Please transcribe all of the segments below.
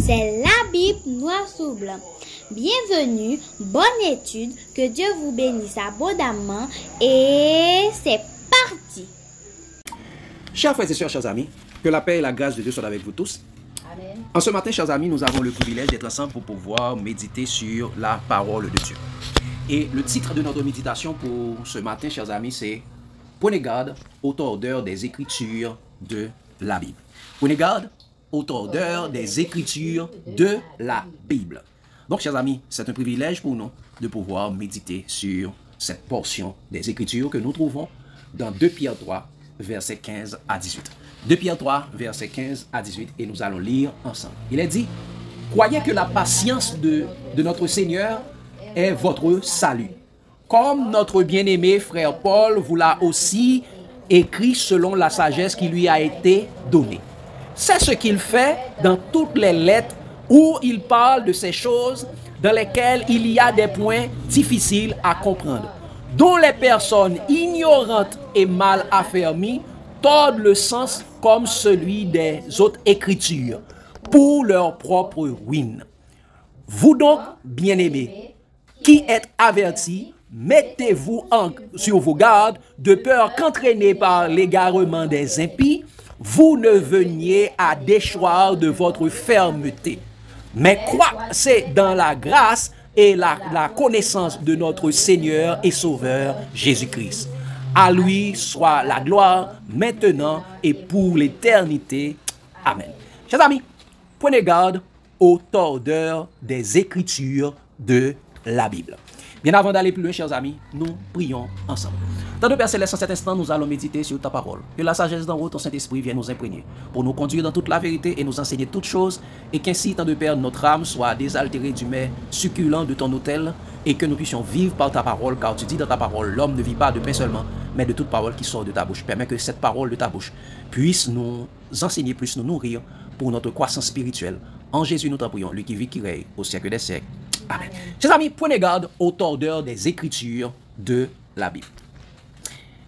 C'est la Bible noir sur blanc. Bienvenue, bonne étude, que Dieu vous bénisse abondamment et c'est parti. Chers frères et sœurs, chers amis, que la paix et la grâce de Dieu soient avec vous tous. Amen. En ce matin, chers amis, nous avons le privilège d'être ensemble pour pouvoir méditer sur la parole de Dieu. Et le titre de notre méditation pour ce matin, chers amis, c'est « Prenez garde aux tordeurs des Écritures de la Bible ». Prenez garde aux tordeurs des Écritures de la Bible. Donc, chers amis, c'est un privilège pour nous de pouvoir méditer sur cette portion des Écritures que nous trouvons dans 2 Pierre 3, versets 15 à 18. 2 Pierre 3, versets 15 à 18, et nous allons lire ensemble. Il est dit, « Croyez que la patience de notre Seigneur est votre salut. Comme notre bien-aimé frère Paul vous l'a aussi écrit selon la sagesse qui lui a été donnée. C'est ce qu'il fait dans toutes les lettres où il parle de ces choses dans lesquelles il y a des points difficiles à comprendre, dont les personnes ignorantes et mal affermies tordent le sens comme celui des autres Écritures, pour leur propre ruine. Vous donc, bien-aimés, qui êtes avertis, mettez-vous sur vos gardes, de peur qu'entraînés par l'égarement des impies, vous ne veniez à déchoir de votre fermeté. Mais croissez dans la grâce et la connaissance de notre Seigneur et Sauveur Jésus-Christ. À lui soit la gloire, maintenant et pour l'éternité. Amen. Chers amis, prenez garde aux tordeurs des Écritures de la Bible. Bien avant d'aller plus loin, chers amis, nous prions ensemble. Dans le Père Céleste, en cet instant, nous allons méditer sur ta parole. Que la sagesse d'en haut, ton Saint-Esprit, vienne nous imprégner pour nous conduire dans toute la vérité et nous enseigner toutes choses, et qu'ainsi, tant de Père, notre âme soit désaltérée du mets succulent de ton autel, et que nous puissions vivre par ta parole, car tu dis dans ta parole, l'homme ne vit pas de pain seulement, mais de toute parole qui sort de ta bouche. Permets que cette parole de ta bouche puisse nous enseigner, puisse nous nourrir pour notre croissance spirituelle. En Jésus, nous t'en prions, lui qui vit, qui règne au siècle des siècles. Amen. Chers amis, prenez garde aux tordeurs des Écritures de la Bible.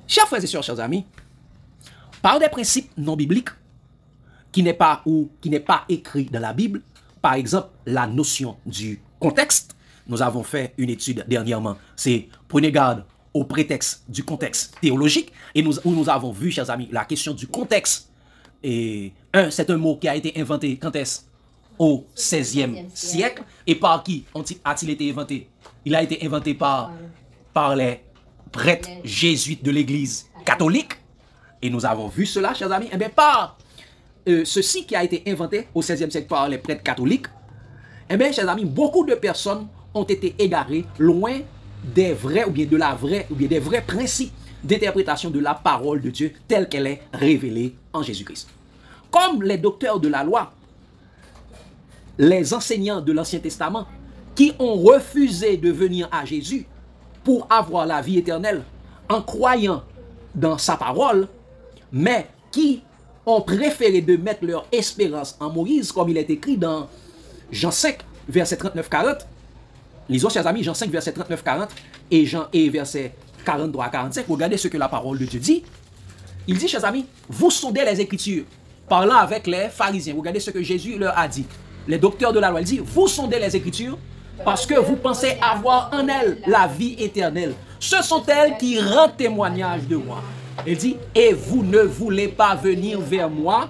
Chers frères et sœurs, chers amis, par des principes non bibliques qui n'est pas écrit dans la Bible, par exemple la notion du contexte, nous avons fait une étude dernièrement, c'est prenez garde au prétexte du contexte théologique, et nous avons vu, chers amis, la question du contexte. Et c'est un mot qui a été inventé quand est-ce? Au XVIe siècle. Et par qui a-t-il été inventé? Il a été inventé par les prêtres jésuites de l'Église catholique. Et nous avons vu cela, chers amis. Eh bien, par ceci qui a été inventé au XVIe siècle par les prêtres catholiques, eh bien, chers amis, beaucoup de personnes ont été égarées loin des vrais, ou bien de la vraie, ou bien des vrais principes d'interprétation de la parole de Dieu telle qu'elle est révélée en Jésus-Christ. Comme les docteurs de la loi, les enseignants de l'Ancien Testament qui ont refusé de venir à Jésus pour avoir la vie éternelle en croyant dans sa parole, mais qui ont préféré de mettre leur espérance en Moïse, comme il est écrit dans Jean 5, verset 39-40. Lisons, chers amis, Jean 5, verset 39-40 et verset 43 à 45. Regardez ce que la parole de Dieu dit. Il dit, chers amis, vous sondez les Écritures, parlant avec les pharisiens. Regardez ce que Jésus leur a dit. Les docteurs de la loi, il dit, vous sondez les Écritures parce que vous pensez avoir en elles la vie éternelle. Ce sont elles qui rendent témoignage de moi. Il dit, et vous ne voulez pas venir vers moi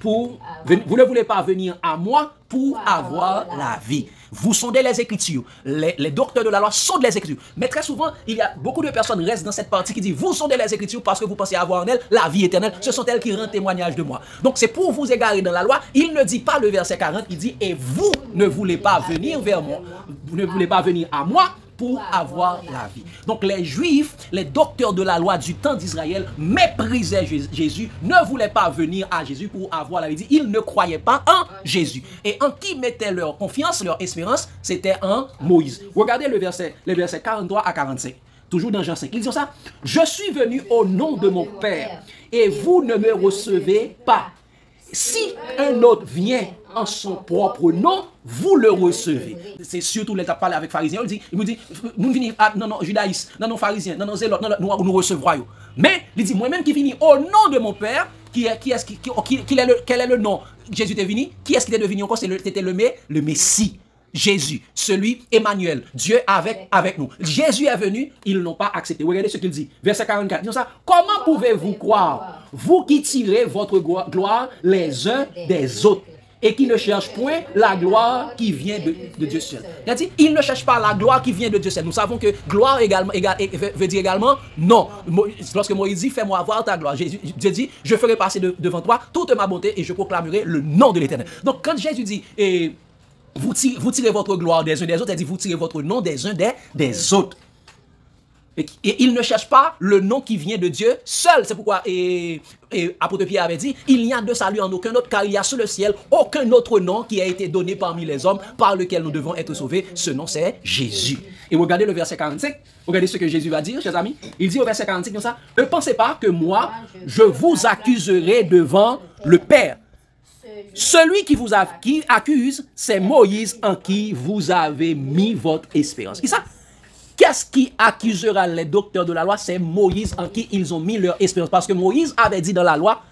vous ne voulez pas venir à moi pour avoir la vie. Vous sondez les Écritures. Les docteurs de la loi sondent les Écritures. Mais très souvent, il y a beaucoup de personnes qui restent dans cette partie qui dit, vous sondez les Écritures parce que vous pensez avoir en elles la vie éternelle. Ce sont elles qui rendent témoignage de moi. Donc c'est pour vous égarer dans la loi. Il ne dit pas le verset 40, il dit, et vous ne voulez pas venir vers moi. Vous ne voulez pas venir à moi pour avoir la vie. Donc les Juifs, les docteurs de la loi du temps d'Israël méprisaient Jésus, ne voulaient pas venir à Jésus pour avoir la vie. Ils ne croyaient pas en Jésus. Et en qui mettaient leur confiance, leur espérance, c'était en Moïse. Regardez les versets 43 à 45. Toujours dans Jean 5. Ils disent ça. Je suis venu au nom de mon Père et vous ne me recevez pas. Si un autre vient en son propre nom, vous le recevez. C'est surtout l'état parlé avec pharisiens. Il me dit, nous venons, non, non, judaïstes, non, non, pharisiens, non, non, zélotes, non, nous recevrons. Mais, il dit, moi-même qui viens au nom de mon Père, quel est le nom? Jésus est venu. Qui est-ce qui est devenu encore? C'était le Messie. Jésus, celui Emmanuel, Dieu avec nous. Jésus est venu, ils n'ont pas accepté. Regardez ce qu'il dit. Verset 44. Il dit ça, comment pouvez-vous croire, vous qui tirez votre gloire les uns des autres, et qui ne cherchent point la gloire qui vient de Dieu seul. Il a dit, ils ne cherchent pas la gloire qui vient de Dieu seul. Nous savons que gloire veut dire également non. Lorsque Moïse dit, fais-moi voir ta gloire, Dieu dit, je ferai passer devant toi toute ma bonté et je proclamerai le nom de l'Éternel. Donc quand Jésus dit, vous tirez votre gloire des uns des autres, il dit, vous tirez votre nom des uns des autres. Et il ne cherche pas le nom qui vient de Dieu seul. C'est pourquoi apôtre Pierre avait dit, il n'y a de salut en aucun autre, car il y a sous le ciel aucun autre nom qui a été donné parmi les hommes par lequel nous devons être sauvés. Ce nom, c'est Jésus. Et regardez le verset 45. Regardez ce que Jésus va dire, chers amis. Il dit au verset 45 comme ça, ne pensez pas que moi, je vous accuserai devant le Père. Celui qui accuse, c'est Moïse en qui vous avez mis votre espérance. Qui ça? Qu'est-ce qui accusera les docteurs de la loi? C'est Moïse en qui ils ont mis leur espérance. Parce que Moïse avait dit dans la loi,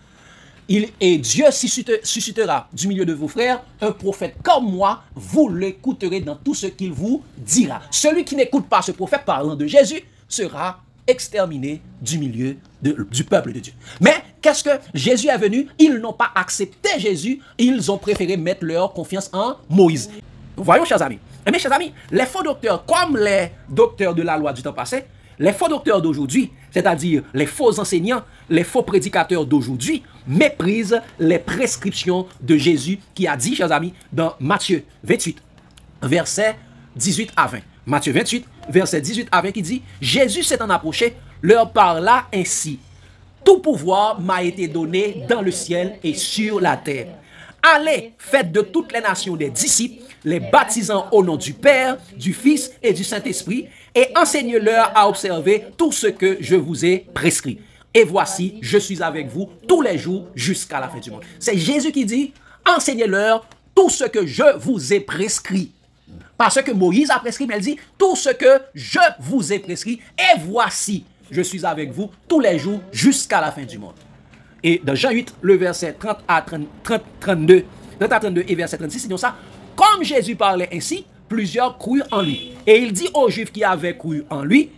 et Dieu suscitera du milieu de vos frères un prophète comme moi, vous l'écouterez dans tout ce qu'il vous dira. Celui qui n'écoute pas ce prophète parlant de Jésus sera exterminé du milieu du peuple de Dieu. Mais qu'est-ce que Jésus est venu? Ils n'ont pas accepté Jésus, ils ont préféré mettre leur confiance en Moïse. Voyons, chers amis. Mais chers amis, les faux docteurs, comme les docteurs de la loi du temps passé, les faux docteurs d'aujourd'hui, c'est-à-dire les faux enseignants, les faux prédicateurs d'aujourd'hui, méprisent les prescriptions de Jésus qui a dit, chers amis, dans Matthieu 28, versets 18 à 20. Matthieu 28, versets 18 à 20, qui dit, Jésus s'étant approché, leur parla ainsi, tout pouvoir m'a été donné dans le ciel et sur la terre. Allez, faites de toutes les nations des disciples, les baptisant au nom du Père, du Fils et du Saint-Esprit, et enseignez-leur à observer tout ce que je vous ai prescrit. Et voici, je suis avec vous tous les jours jusqu'à la fin du monde. C'est Jésus qui dit, enseignez-leur tout ce que je vous ai prescrit. Parce que Moïse a prescrit, mais elle dit, tout ce que je vous ai prescrit, et voici, je suis avec vous tous les jours jusqu'à la fin du monde. Et dans Jean 8, le verset 30 à 32 et verset 36, il dit ça, comme Jésus parlait ainsi, plusieurs crurent en lui. Et il dit aux Juifs qui avaient cru en lui,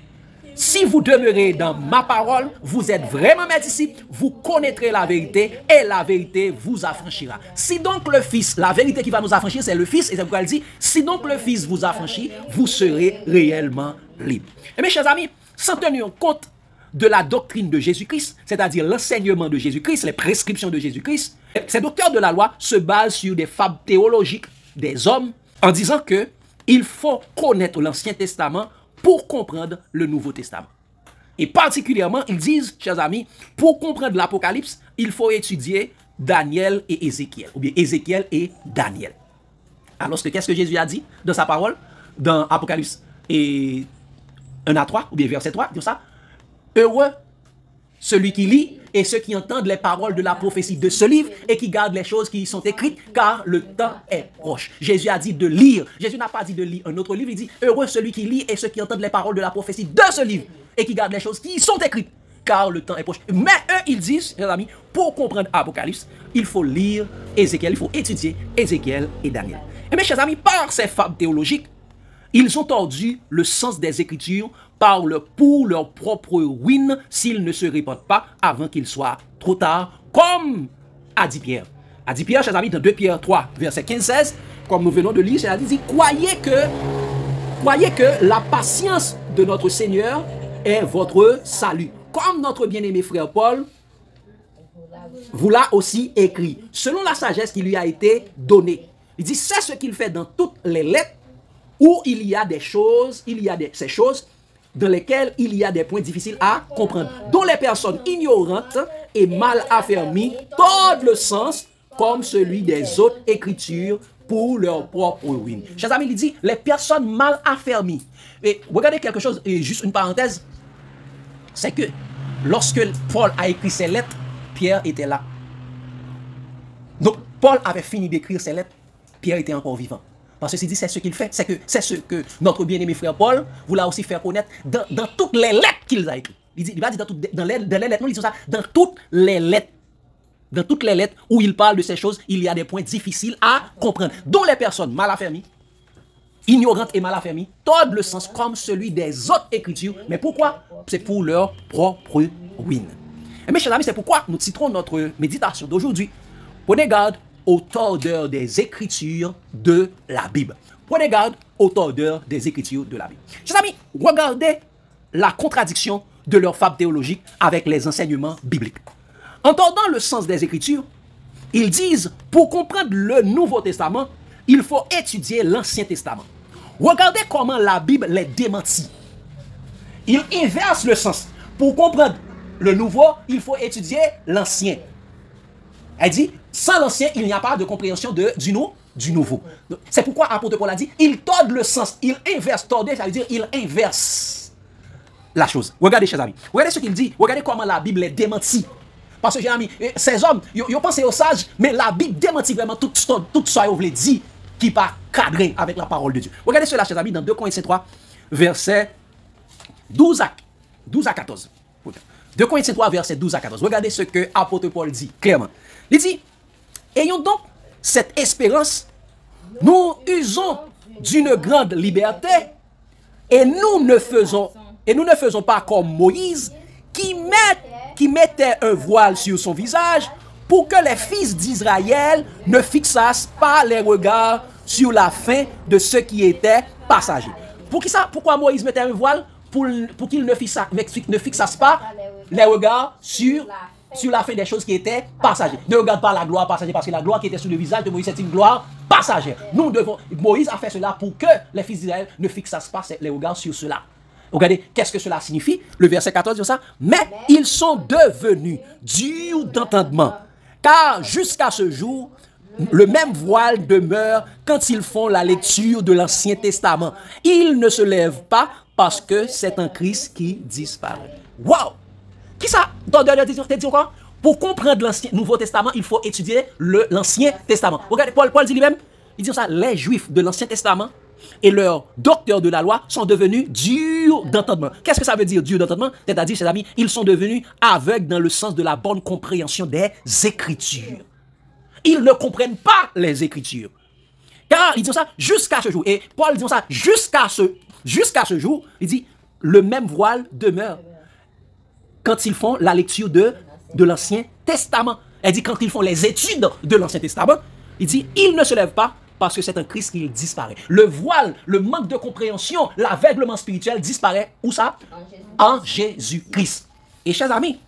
si vous demeurez dans ma parole, vous êtes vraiment mes disciples, vous connaîtrez la vérité et la vérité vous affranchira. Si donc le Fils, la vérité qui va nous affranchir, c'est le Fils, et c'est pourquoi il dit, si donc le Fils vous affranchit, vous serez réellement libres. Et mes chers amis, sans tenir compte de la doctrine de Jésus-Christ, c'est-à-dire l'enseignement de Jésus-Christ, les prescriptions de Jésus-Christ, ces docteurs de la loi se basent sur des fables théologiques des hommes en disant que il faut connaître l'Ancien Testament pour comprendre le Nouveau Testament. Et particulièrement, ils disent, chers amis, pour comprendre l'Apocalypse, il faut étudier Daniel et Ézéchiel, ou bien Ézéchiel et Daniel. Alors, qu'est-ce que Jésus a dit dans sa parole, dans Apocalypse 1 à 3, ou bien verset 3, il dit ça, heureux celui qui lit et ceux qui entendent les paroles de la prophétie de ce livre et qui gardent les choses qui y sont écrites, car le temps est proche. Jésus a dit de lire. Jésus n'a pas dit de lire un autre livre, il dit heureux celui qui lit et ceux qui entendent les paroles de la prophétie de ce livre et qui gardent les choses qui y sont écrites, car le temps est proche. Mais eux, ils disent, mes amis, pour comprendre Apocalypse, il faut lire Ézéchiel, il faut étudier Ézéchiel et Daniel. Et mes chers amis, par ces fables théologiques, ils ont tordu le sens des Écritures pour leur propre ruine s'ils ne se répandent pas avant qu'il soit trop tard, comme a dit Pierre. A dit Pierre, chers amis, dans 2 Pierre 3, verset 15-16, comme nous venons de lire, c'est-à-dire, il dit, croyez que la patience de notre Seigneur est votre salut. Comme notre bien-aimé frère Paul vous l'a aussi écrit, selon la sagesse qui lui a été donnée. Il dit, c'est ce qu'il fait dans toutes les lettres où il y a des choses, ces choses dans lesquelles il y a des points difficiles à comprendre, dont les personnes ignorantes et mal affermies tordent le sens comme celui des autres écritures pour leur propre ruine. Chers amis, il dit, les personnes mal affermies. Et regardez quelque chose, et juste une parenthèse, c'est que lorsque Paul a écrit ses lettres, Pierre était là. Donc, Paul avait fini d'écrire ses lettres, Pierre était encore vivant. Parce que c'est dit, c'est ce qu'il fait, c'est ce que notre bien-aimé frère Paul voulait aussi faire connaître dans toutes les lettres qu'il a écrites. Il va dire dans les lettres, non, il dit ça, dans toutes les lettres. Dans toutes les lettres où il parle de ces choses, il y a des points difficiles à comprendre, dont les personnes mal affermies, ignorantes et mal affermies, tordent le sens comme celui des autres écritures. Mais pourquoi? C'est pour leur propre ruine. Et mes chers amis, c'est pourquoi nous titrons notre méditation d'aujourd'hui. Prenez garde aux tordeurs des écritures de la Bible. Prenez garde aux tordeurs des écritures de la Bible. Chers amis, regardez la contradiction de leur fable théologique avec les enseignements bibliques. En tordant le sens des Écritures, ils disent, pour comprendre le Nouveau Testament, il faut étudier l'Ancien Testament. Regardez comment la Bible les démentit. Ils inversent le sens. Pour comprendre le Nouveau, il faut étudier l'Ancien. Elle dit, sans l'Ancien, il n'y a pas de compréhension du Nouveau. C'est pourquoi l'apôtre Paul a dit, ils tordent le sens. Ils inversent. Torder, ça veut dire, ils inversent la chose. Regardez, chers amis. Regardez ce qu'il dit. Regardez comment la Bible les démentit. Parce que, chers amis, ces hommes, ils pensent aux sages, mais la Bible démentit vraiment tout ça, ils voulaient dire, qui pas cadré avec la parole de Dieu. Regardez cela, chers amis, dans 2 Corinthiens 3, versets 12 à 14. 2 Corinthiens 3, versets 12 à 14. Regardez ce que l'apôtre Paul dit clairement. Il dit, ayons donc cette espérance, nous usons d'une grande liberté, et nous ne faisons pas comme Moïse, qui mettait un voile sur son visage pour que les fils d'Israël ne fixassent pas les regards sur la fin de ce qui était passager. Pourquoi Moïse mettait un voile? Pour qu'il ne fixasse pas les regards sur la fin des choses qui étaient passagères. Ne regarde pas la gloire passagère, parce que la gloire qui était sur le visage de Moïse, c'est une gloire passagère. Moïse a fait cela pour que les fils d'Israël ne fixassent pas les regards sur cela. Regardez, qu'est-ce que cela signifie? Le verset 14 dit ça. Mais ils sont devenus durs d'entendement, car jusqu'à ce jour, le même voile demeure quand ils font la lecture de l'Ancien Testament. Ils ne se lèvent pas parce que c'est un Christ qui disparaît. Waouh! Qui ça? T'as dit quoi? Pour comprendre l'Ancien Nouveau Testament, il faut étudier l'Ancien Testament. Regardez, Paul dit lui-même, il dit ça, les Juifs de l'Ancien Testament et leurs docteurs de la loi sont devenus durs d'entendement. Qu'est-ce que ça veut dire, durs d'entendement? C'est-à-dire, chers amis, ils sont devenus aveugles dans le sens de la bonne compréhension des Écritures. Ils ne comprennent pas les Écritures. Car ils disent ça jusqu'à ce jour. Et Paul dit ça jusqu'à ce jour. Il dit, le même voile demeure quand ils font la lecture de l'Ancien Testament. Elle dit, quand ils font les études de l'Ancien Testament, il dit, ils ne se lèvent pas parce que c'est un Christ qui disparaît. Le voile, le manque de compréhension, l'aveuglement spirituel disparaît. Où ça? En Jésus-Christ. Et chers amis,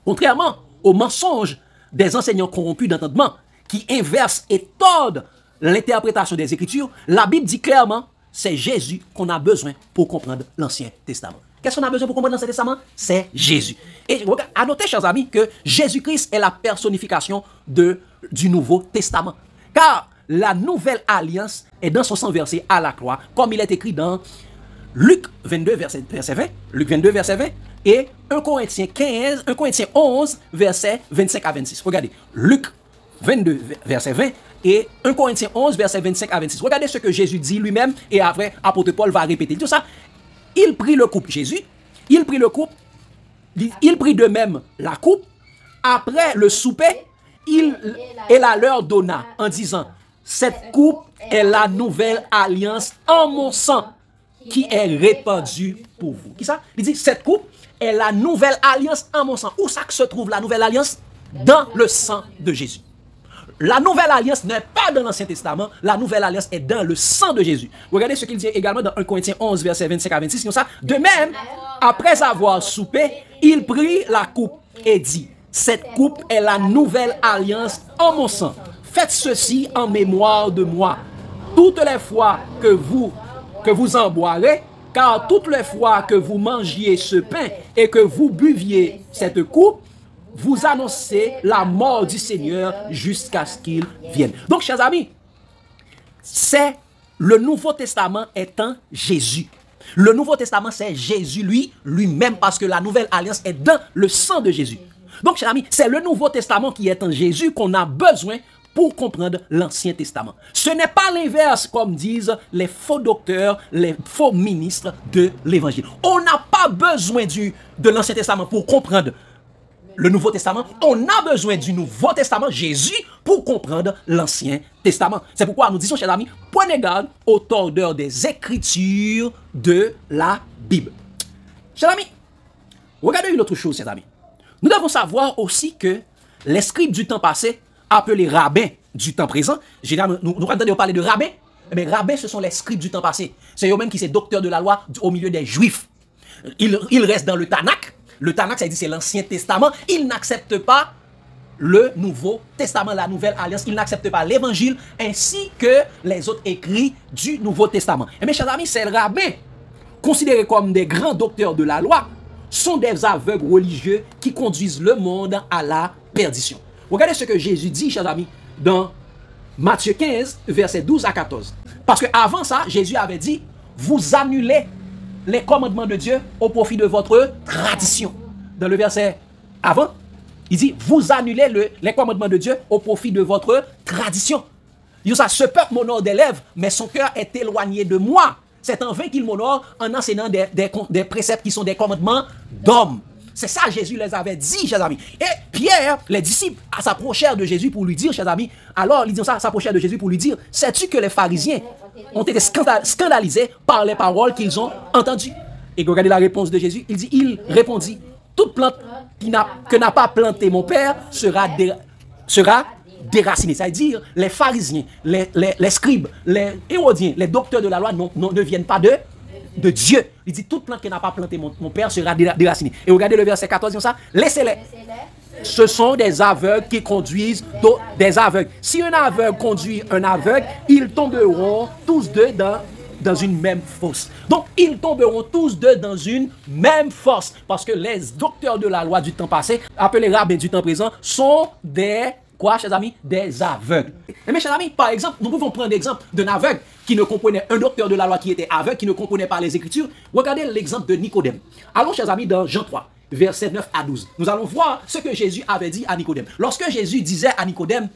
contrairement aux mensonges des enseignants corrompus d'entendement qui inversent et tordent l'interprétation des Écritures, la Bible dit clairement, c'est Jésus qu'on a besoin pour comprendre l'Ancien Testament. Qu'est-ce qu'on a besoin pour comprendre l'Ancien Testament? C'est Jésus. Et à noter, chers amis, que Jésus-Christ est la personnification du Nouveau Testament. Car la nouvelle alliance est dans son sang versé à la croix, comme il est écrit dans Luc 22, verset 20, Luc 22, verset 20, et 1 Corinthiens 11, verset 25 à 26. Regardez, Luc 22, verset 20, et 1 Corinthiens 11, verset 25 à 26. Regardez ce que Jésus dit lui-même, et après, apôtre Paul va répéter tout ça. Il prit le coupe, Jésus, il prit de même la coupe, après le souper, il la leur donna en disant, cette coupe est la nouvelle alliance en mon sang qui est répandue pour vous. Qui ça? Il dit, cette coupe est la nouvelle alliance en mon sang. Où ça que se trouve la nouvelle alliance? Dans le sang de Jésus. La nouvelle alliance n'est pas dans l'Ancien Testament, la nouvelle alliance est dans le sang de Jésus. Regardez ce qu'il dit également dans 1 Corinthiens 11, verset 25 à 26. Comme ça. De même, après avoir soupé, il prit la coupe et dit, cette coupe est la nouvelle alliance en mon sang. Faites ceci en mémoire de moi. Toutes les fois que vous en boirez, car toutes les fois que vous mangiez ce pain et que vous buviez cette coupe, vous annoncez la mort du Seigneur jusqu'à ce qu'il vienne. Donc, chers amis, c'est le Nouveau Testament étant Jésus. Le Nouveau Testament, c'est Jésus lui-même, parce que la nouvelle alliance est dans le sang de Jésus. Donc, chers amis, c'est le Nouveau Testament qui est en Jésus qu'on a besoin pour comprendre l'Ancien Testament. Ce n'est pas l'inverse, comme disent les faux docteurs, les faux ministres de l'Évangile. On n'a pas besoin de l'Ancien Testament pour comprendre le Nouveau Testament. On a besoin du Nouveau Testament, Jésus, pour comprendre l'Ancien Testament. C'est pourquoi nous disons, chers amis, prenez garde aux tordeurs des Écritures de la Bible. Chers amis, regardez une autre chose, chers amis. Nous devons savoir aussi que les scribes du temps passé, appelés rabbins du temps présent, généralement, nous entendons parler de rabbins, mais rabbins, ce sont les scribes du temps passé. C'est eux-mêmes qui sont docteurs de la loi au milieu des Juifs. Ils restent dans le Tanakh. Le Tanakh, ça dit c'est l'Ancien Testament. Ils n'acceptent pas le Nouveau Testament, la Nouvelle Alliance. Ils n'acceptent pas l'Évangile ainsi que les autres écrits du Nouveau Testament. Et mes chers amis, ces rabbins, considérés comme des grands docteurs de la loi, sont des aveugles religieux qui conduisent le monde à la perdition. Regardez ce que Jésus dit, chers amis, dans Matthieu 15, versets 12 à 14. Parce qu'avant ça, Jésus avait dit, vous annulez les commandements de Dieu au profit de votre tradition. Dans le verset avant, il dit, vous annulez les commandements de Dieu au profit de votre tradition. Il dit ça, ce peuple m'honore des lèvres, mais son cœur est éloigné de moi. C'est en vain qu'il m'honore en enseignant des préceptes qui sont des commandements d'hommes. C'est ça, Jésus les avait dit, chers amis. Et Pierre, les disciples, s'approchèrent de Jésus pour lui dire, chers amis, alors ils s'approchèrent de Jésus pour lui dire, sais-tu que les pharisiens ont été scandalisés par les paroles qu'ils ont entendues? Et regardez la réponse de Jésus. Il répondit, toute plante que n'a pas planté mon Père sera déracinée. C'est-à-dire, les pharisiens, les scribes, les hérodiens, les docteurs de la loi ne viennent pas de Dieu. Il dit, toute plante qui n'a pas planté mon Père sera déracinée. Et regardez le verset 14, dit ça, laissez-les. Ce sont des aveugles qui conduisent des aveugles. Si un aveugle conduit un aveugle, ils tomberont tous deux dans une même fosse. Donc, ils tomberont tous deux dans une même fosse. Parce que les docteurs de la loi du temps passé, appelés rabbins du temps présent, sont des... Quoi, chers amis? Des aveugles. Et mes chers amis, par exemple, nous pouvons prendre l'exemple d'un aveugle qui ne comprenait, un docteur de la loi qui était aveugle, qui ne comprenait pas les Écritures. Regardez l'exemple de Nicodème. Allons, chers amis, dans Jean 3, versets 9 à 12. Nous allons voir ce que Jésus avait dit à Nicodème. Lorsque Jésus disait à Nicodème,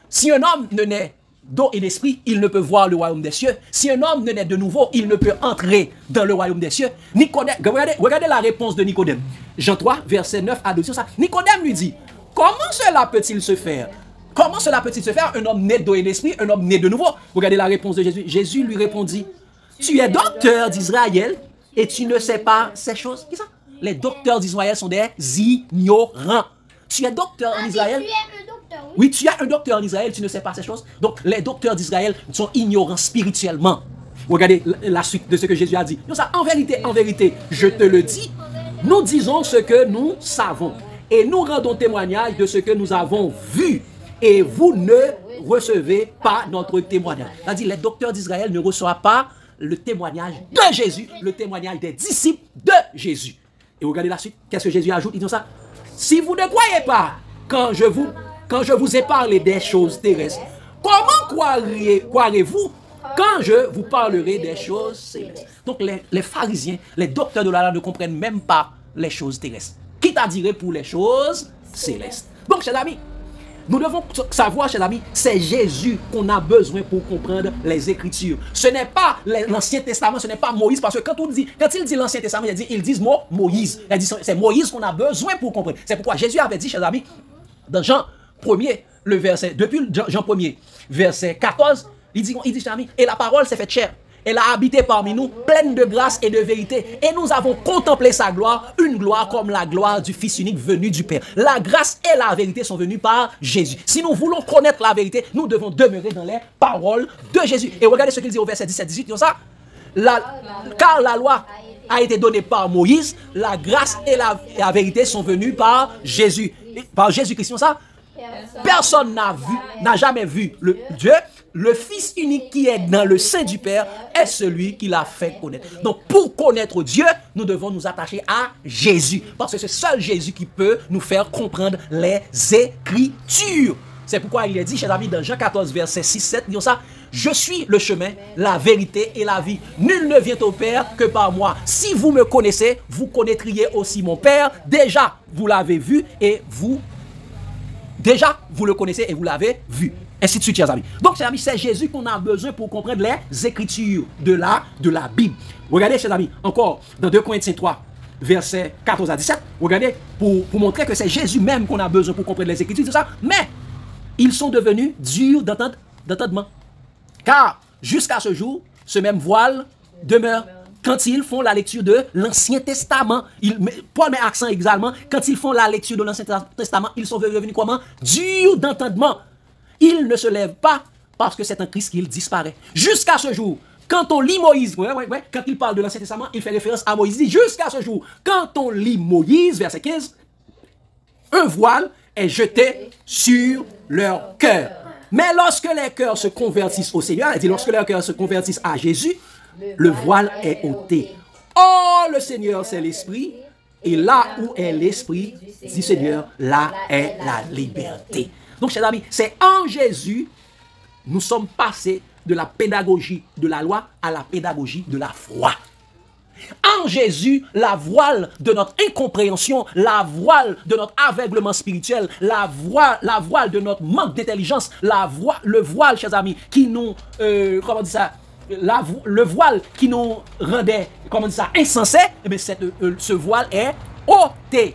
si un homme ne naît d'eau et d'esprit, il ne peut voir le royaume des cieux. Si un homme ne naît de nouveau, il ne peut entrer dans le royaume des cieux. Nicodème, regardez la réponse de Nicodème. Jean 3, versets 9 à 12. Nicodème lui dit, comment cela peut-il se faire? Comment cela peut-il se faire? Un homme né d'eau et d'esprit, un homme né de nouveau. Regardez la réponse de Jésus. Jésus lui répondit, tu es docteur d'Israël et tu ne sais pas ces choses. Qui ça? Les docteurs d'Israël sont des ignorants. Tu es docteur en Israël. Oui, tu as un docteur en Israël, tu ne sais pas ces choses. Donc, les docteurs d'Israël sont ignorants spirituellement. Regardez la suite de ce que Jésus a dit. En vérité, je te le dis, nous disons ce que nous savons. Et nous rendons témoignage de ce que nous avons vu. Et vous ne recevez pas notre témoignage. C'est-à-dire, les docteurs d'Israël ne reçoivent pas le témoignage de Jésus, le témoignage des disciples de Jésus. Et regardez la suite. Qu'est-ce que Jésus ajoute? Il dit ça. Si vous ne croyez pas quand je vous ai parlé des choses terrestres, comment croirez-vous quand je vous parlerai des choses célestes? Donc, les pharisiens, les docteurs de la loi ne comprennent même pas les choses terrestres. Qui t'a dit pour les choses célestes? Donc, chers amis, nous devons savoir, chers amis, c'est Jésus qu'on a besoin pour comprendre les Écritures. Ce n'est pas l'Ancien Testament, ce n'est pas Moïse, parce que quand il dit l'Ancien Testament, ils disent Moïse. C'est Moïse qu'on a besoin pour comprendre. C'est pourquoi Jésus avait dit, chers amis, dans Jean 1er, le verset, depuis Jean 1er, verset 14, il dit, chers amis, et la parole s'est faite chair. Elle a habité parmi nous, pleine de grâce et de vérité. Et nous avons contemplé sa gloire, une gloire comme la gloire du Fils unique venu du Père. La grâce et la vérité sont venues par Jésus. Si nous voulons connaître la vérité, nous devons demeurer dans les paroles de Jésus. Et regardez ce qu'il dit au verset 17-18. Car la loi a été donnée par Moïse, la grâce et la vérité sont venues par Jésus. Par Jésus-Christ, ça. Personne n'a jamais vu Dieu. Le Fils unique qui est dans le sein du Père est celui qui l'a fait connaître. Donc, pour connaître Dieu, nous devons nous attacher à Jésus. Parce que c'est seul Jésus qui peut nous faire comprendre les Écritures. C'est pourquoi il est dit, chers amis, dans Jean 14, verset 6-7, il dit ça, « Je suis le chemin, la vérité et la vie. Nul ne vient au Père que par moi. Si vous me connaissez, vous connaîtriez aussi mon Père. Déjà, vous l'avez vu et vous Déjà, vous le connaissez et vous l'avez vu. Ainsi de suite, chers amis. Donc, chers amis, c'est Jésus qu'on a besoin pour comprendre les Écritures de la Bible. Regardez, chers amis, encore dans 2 Corinthiens 3, versets 14 à 17. Regardez, pour montrer que c'est Jésus même qu'on a besoin pour comprendre les Écritures, tout ça. Mais, ils sont devenus durs d'entendement. Car, jusqu'à ce jour, ce même voile demeure. Quand ils font la lecture de l'Ancien Testament, Paul met accent également, quand ils font la lecture de l'Ancien Testament, ils sont devenus comment? Durs d'entendement. Ils ne se lèvent pas parce que c'est en Christ qu'il disparaît. Jusqu'à ce jour, quand on lit Moïse, quand il parle de l'Ancien Testament, il fait référence à Moïse. Il dit jusqu'à ce jour, quand on lit Moïse, verset 15, un voile est jeté sur leur cœur. Mais lorsque les cœurs se convertissent au Seigneur, il dit lorsque les cœurs se convertissent à Jésus, le voile est ôté. Oh, le Seigneur, c'est l'Esprit. Et là où est l'Esprit, dit Seigneur, là est la liberté. Donc, chers amis, c'est en Jésus, nous sommes passés de la pédagogie de la loi à la pédagogie de la foi. En Jésus, la voile de notre incompréhension, la voile de notre aveuglement spirituel, la voile de notre manque d'intelligence, le voile, chers amis, qui nous, comment dire ça, le voile qui nous rendait, comment dire ça, insensés, eh bien, ce voile est ôté.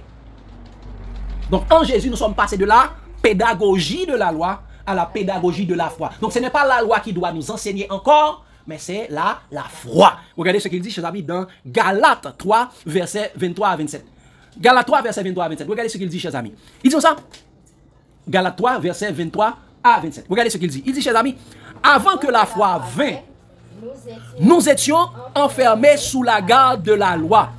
Donc, en Jésus, nous sommes passés de la pédagogie de la loi à la pédagogie de la foi. Donc, ce n'est pas la loi qui doit nous enseigner encore, mais c'est la foi. Regardez ce qu'il dit, chers amis, dans Galates 3, versets 23 à 27. Galates 3, versets 23 à 27. Regardez ce qu'il dit, chers amis. Il dit ça. Galates 3, versets 23 à 27. Regardez ce qu'il dit. Il dit, chers amis, avant que la foi vînt, nous étions enfermés sous la garde de la loi,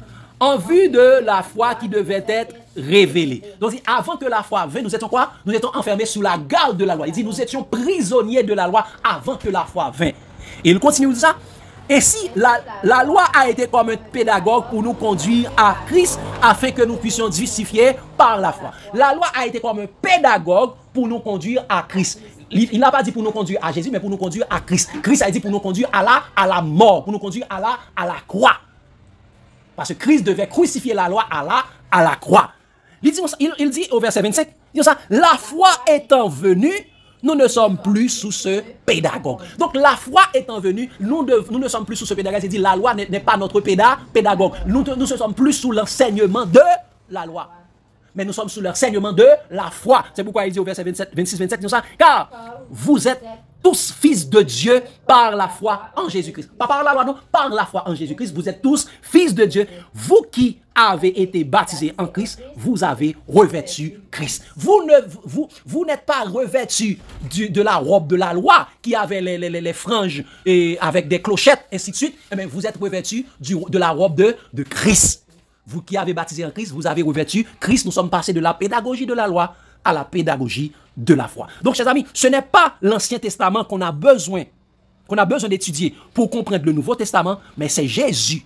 en vue de la foi qui devait être révélée. Donc, avant que la foi vînt, nous étions quoi? Nous étions enfermés sous la garde de la loi. Il dit, nous étions prisonniers de la loi avant que la foi vînt. Et il continue de dire ça. Ainsi, la loi a été comme un pédagogue pour nous conduire à Christ afin que nous puissions être justifiés par la foi. La loi a été comme un pédagogue pour nous conduire à Christ. Il n'a pas dit pour nous conduire à Jésus, mais pour nous conduire à Christ. Christ a dit pour nous conduire à la mort, pour nous conduire à la croix. Parce que Christ devait crucifier la loi à la croix. Il dit au verset 25, il dit ça, la foi étant venue, nous ne sommes plus sous ce pédagogue. Donc la foi étant venue, nous ne sommes plus sous ce pédagogue. C'est-à-dire la loi n'est pas notre pédagogue. Nous ne sommes plus sous l'enseignement de la loi. Mais nous sommes sous l'enseignement de la foi. C'est pourquoi il dit au verset 26-27, car vous êtes tous fils de Dieu par la foi en Jésus-Christ. Pas par la loi, non, par la foi en Jésus-Christ. Vous êtes tous fils de Dieu. Vous qui avez été baptisés en Christ, vous avez revêtu Christ. Vous n'êtes pas revêtus de la robe de la loi qui avait les franges et avec des clochettes, ainsi de suite. Eh bien, vous êtes revêtus de la robe de Christ. Vous qui avez baptisé en Christ, vous avez revêtu Christ. Nous sommes passés de la pédagogie de la loi à la pédagogie de la foi. Donc, chers amis, ce n'est pas l'Ancien Testament qu'on a besoin d'étudier pour comprendre le Nouveau Testament, mais c'est Jésus,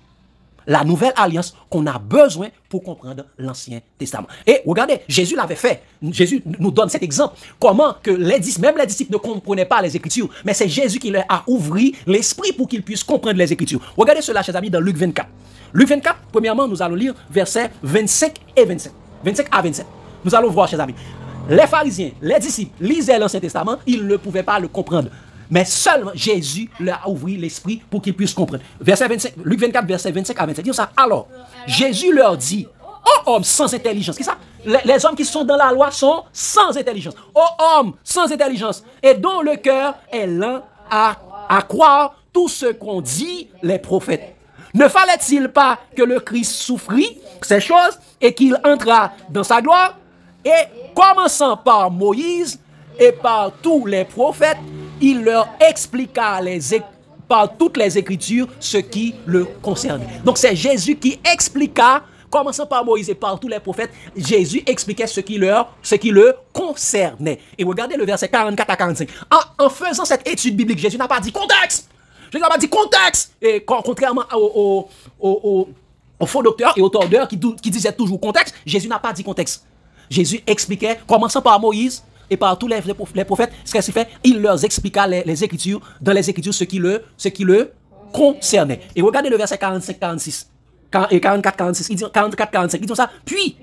la nouvelle alliance, qu'on a besoin pour comprendre l'Ancien Testament. Et regardez, Jésus l'avait fait. Jésus nous donne cet exemple. Comment que même les disciples ne comprenaient pas les Écritures, mais c'est Jésus qui leur a ouvert l'esprit pour qu'ils puissent comprendre les Écritures. Regardez cela, chers amis, dans Luc 24. Luc 24, premièrement, nous allons lire versets 25 et 27. 25 à 27. Nous allons voir, chers amis. Les pharisiens, les disciples lisaient l'Ancien Testament, ils ne pouvaient pas le comprendre. Mais seulement Jésus leur a ouvert l'esprit pour qu'ils puissent comprendre. Verset 25, Luc 24, verset 25 à 27. Dit ça. Alors, Jésus leur dit, ô hommes sans intelligence. Qu'est-ce que ça? Les hommes qui sont dans la loi sont sans intelligence. Ô hommes sans intelligence, et dont le cœur est lent à croire tout ce qu'ont dit les prophètes. Ne fallait-il pas que le Christ souffrit ces choses et qu'il entra dans sa gloire? Et commençant par Moïse et par tous les prophètes, il leur expliqua par toutes les Écritures ce qui le concernait. Donc c'est Jésus qui expliqua, commençant par Moïse et par tous les prophètes, Jésus expliquait ce qui le concernait. Et regardez le verset 44 à 45. En faisant cette étude biblique, Jésus n'a pas dit contexte. Jésus n'a pas dit contexte. Et contrairement aux faux docteurs et aux tordeurs qui disaient toujours contexte, Jésus n'a pas dit contexte. Jésus expliquait, commençant par Moïse et par tous les prophètes, ce qu'il fait, il leur expliqua les Écritures, dans les Écritures, ce qui le concernait. Et regardez le verset 45-46 et 44-46, il dit 44-45, il dit ça. Puis,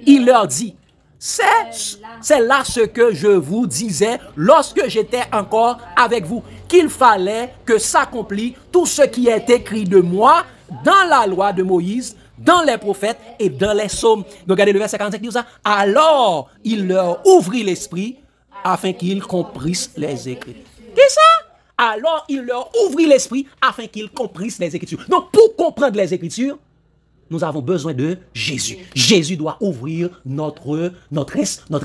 il leur dit, C'est là ce que je vous disais lorsque j'étais encore avec vous, qu'il fallait que s'accomplisse tout ce qui est écrit de moi dans la loi de Moïse, dans les prophètes et dans les psaumes. Regardez le verset 45 dit ça. Alors, il leur ouvrit l'esprit afin qu'ils comprissent les Écritures. Qu'est-ce ça? Alors, il leur ouvrit l'esprit afin qu'ils comprissent les Écritures. Donc, pour comprendre les Écritures, nous avons besoin de Jésus. Jésus doit ouvrir notre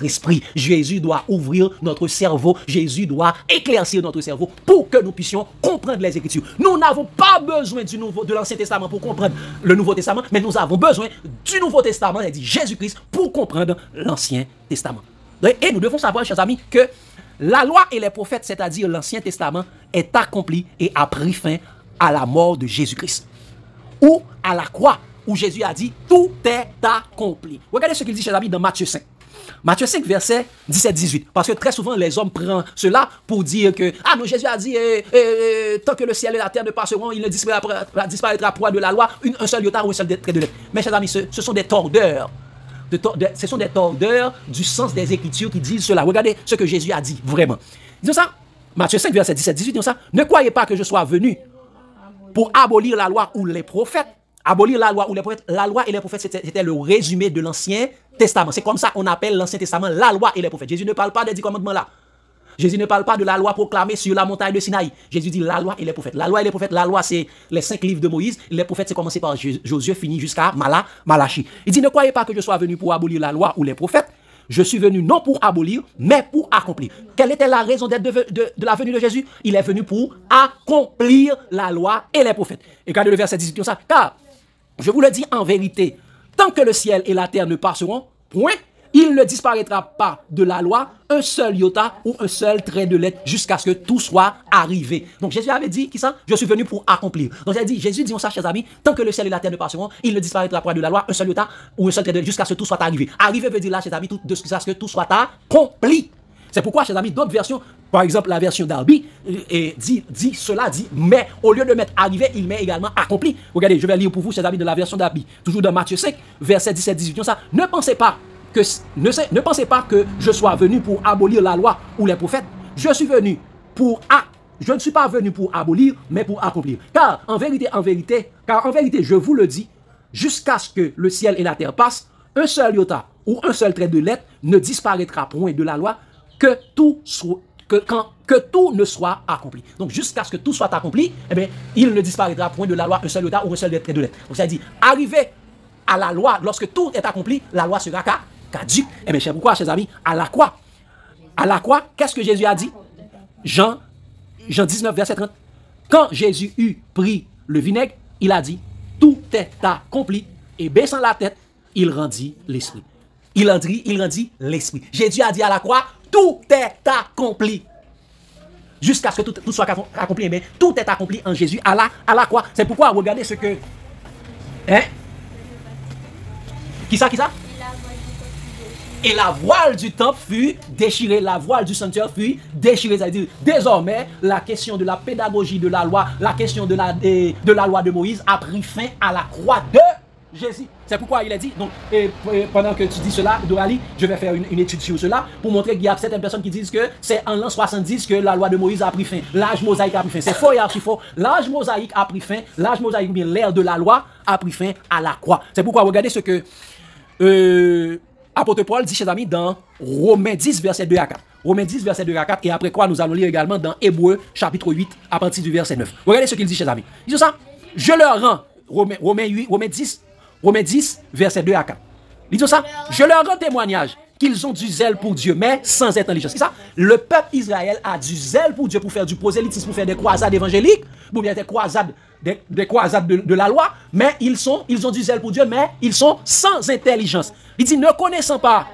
esprit. Jésus doit ouvrir notre cerveau. Jésus doit éclaircir notre cerveau pour que nous puissions comprendre les Écritures. Nous n'avons pas besoin de l'Ancien Testament pour comprendre le Nouveau Testament, mais nous avons besoin du Nouveau Testament, il dit Jésus-Christ, pour comprendre l'Ancien Testament. Et nous devons savoir, chers amis, que la loi et les prophètes, c'est-à-dire l'Ancien Testament, est accompli et a pris fin à la mort de Jésus-Christ. Ou à la croix, où Jésus a dit, tout est accompli. Regardez ce qu'il dit, chers amis, dans Matthieu 5. Matthieu 5, verset 17-18. Parce que très souvent, les hommes prennent cela pour dire que, ah non, Jésus a dit, tant que le ciel et la terre ne passeront, il ne disparaîtra point de la loi, un seul iota ou un seul trait de lettre. Mais chers amis, ce sont des tordeurs. Ce sont des tordeurs du sens des Écritures qui disent cela. Regardez ce que Jésus a dit, vraiment. Disons ça, Matthieu 5, verset 17-18, disons ça, ne croyez pas que je sois venu pour abolir la loi ou les prophètes. Abolir la loi ou les prophètes. La loi et les prophètes, c'était le résumé de l'Ancien Testament. C'est comme ça qu'on appelle l'Ancien Testament la loi et les prophètes. Jésus ne parle pas des 10 commandements là. Jésus ne parle pas de la loi proclamée sur la montagne de Sinaï. Jésus dit la loi et les prophètes. La loi et les prophètes, la loi c'est les 5 livres de Moïse. Les prophètes c'est commencé par Josué, fini jusqu'à Malachie. Il dit ne croyez pas que je sois venu pour abolir la loi ou les prophètes. Je suis venu non pour abolir, mais pour accomplir. Quelle était la raison d'être de la venue de Jésus? Il est venu pour accomplir la loi et les prophètes. Et regardez le verset 18 comme ça. Car je vous le dis en vérité, tant que le ciel et la terre ne passeront, point, il ne disparaîtra pas de la loi un seul iota ou un seul trait de lettre jusqu'à ce que tout soit arrivé. Donc Jésus avait dit, qui ça? Je suis venu pour accomplir. Donc Jésus dit ça, chers amis, tant que le ciel et la terre ne passeront, il ne disparaîtra pas de la loi un seul iota ou un seul trait de lettre jusqu'à ce que tout soit arrivé. Arrivé veut dire là, chers amis, jusqu'à ce que tout soit accompli. C'est pourquoi, chers amis, d'autres versions, par exemple la version d'Arby, dit cela, dit, mais au lieu de mettre arrivé, il met également accompli. Regardez, je vais lire pour vous, chers amis, de la version d'Arby, toujours dans Matthieu 5, verset 17-18, ça. Ne pensez pas que je sois venu pour abolir la loi ou les prophètes. Je ne suis pas venu pour abolir, mais pour accomplir. Car en vérité, je vous le dis, jusqu'à ce que le ciel et la terre passent, un seul iota ou un seul trait de lettre ne disparaîtra point de la loi, que tout ne soit accompli. Donc, jusqu'à ce que tout soit accompli, eh bien, il ne disparaîtra point de la loi un seul iota ou un seul trait de lettre. Donc, ça dit, arrivé à la loi, lorsque tout est accompli, la loi sera caduque. Eh bien, c'est pourquoi, chers amis, à la croix, qu'est-ce que Jésus a dit? Jean 19, verset 30. Quand Jésus eut pris le vinaigre, il a dit, tout est accompli. Et baissant la tête, il rendit l'esprit. Il rendit l'esprit. Jésus a dit à la croix, tout est accompli. Jusqu'à ce que tout soit accompli. Mais tout est accompli en Jésus à la croix. C'est pourquoi, regardez ce que... Hein? Qui ça? Et la voile du temple fut déchirée. La voile du sanctuaire fut déchirée. C'est-à-dire, désormais, la question de la pédagogie de la loi, la question de la loi de Moïse a pris fin à la croix de Jésus. C'est pourquoi il a dit, donc, pendant que tu dis cela, Dorali, je vais faire une étude sur cela pour montrer qu'il y a certaines personnes qui disent que c'est en l'an 70 que la loi de Moïse a pris fin. L'âge mosaïque a pris fin. C'est faux et archi faux. L'âge mosaïque a pris fin. L'âge mosaïque, bien l'ère de la loi, a pris fin à la croix. C'est pourquoi, regardez ce que apôtre Paul dit, chers amis, dans Romains 10, verset 2 à 4. Romains 10, verset 2 à 4. Et après quoi, nous allons lire également dans Hébreux, chapitre 8, à partir du verset 9. Regardez ce qu'il dit, chers amis. Il dit ça. Je leur rends, Romains 10, verset 2 à 4. Il dit ça. Je leur rends témoignage qu'ils ont du zèle pour Dieu, mais sans intelligence. C'est ça. Le peuple Israël a du zèle pour Dieu, pour faire du prosélytisme, pour faire des croisades évangéliques, pour bien des croisades de la loi, mais ils ont du zèle pour Dieu, mais ils sont sans intelligence. Il dit, ne connaissant pas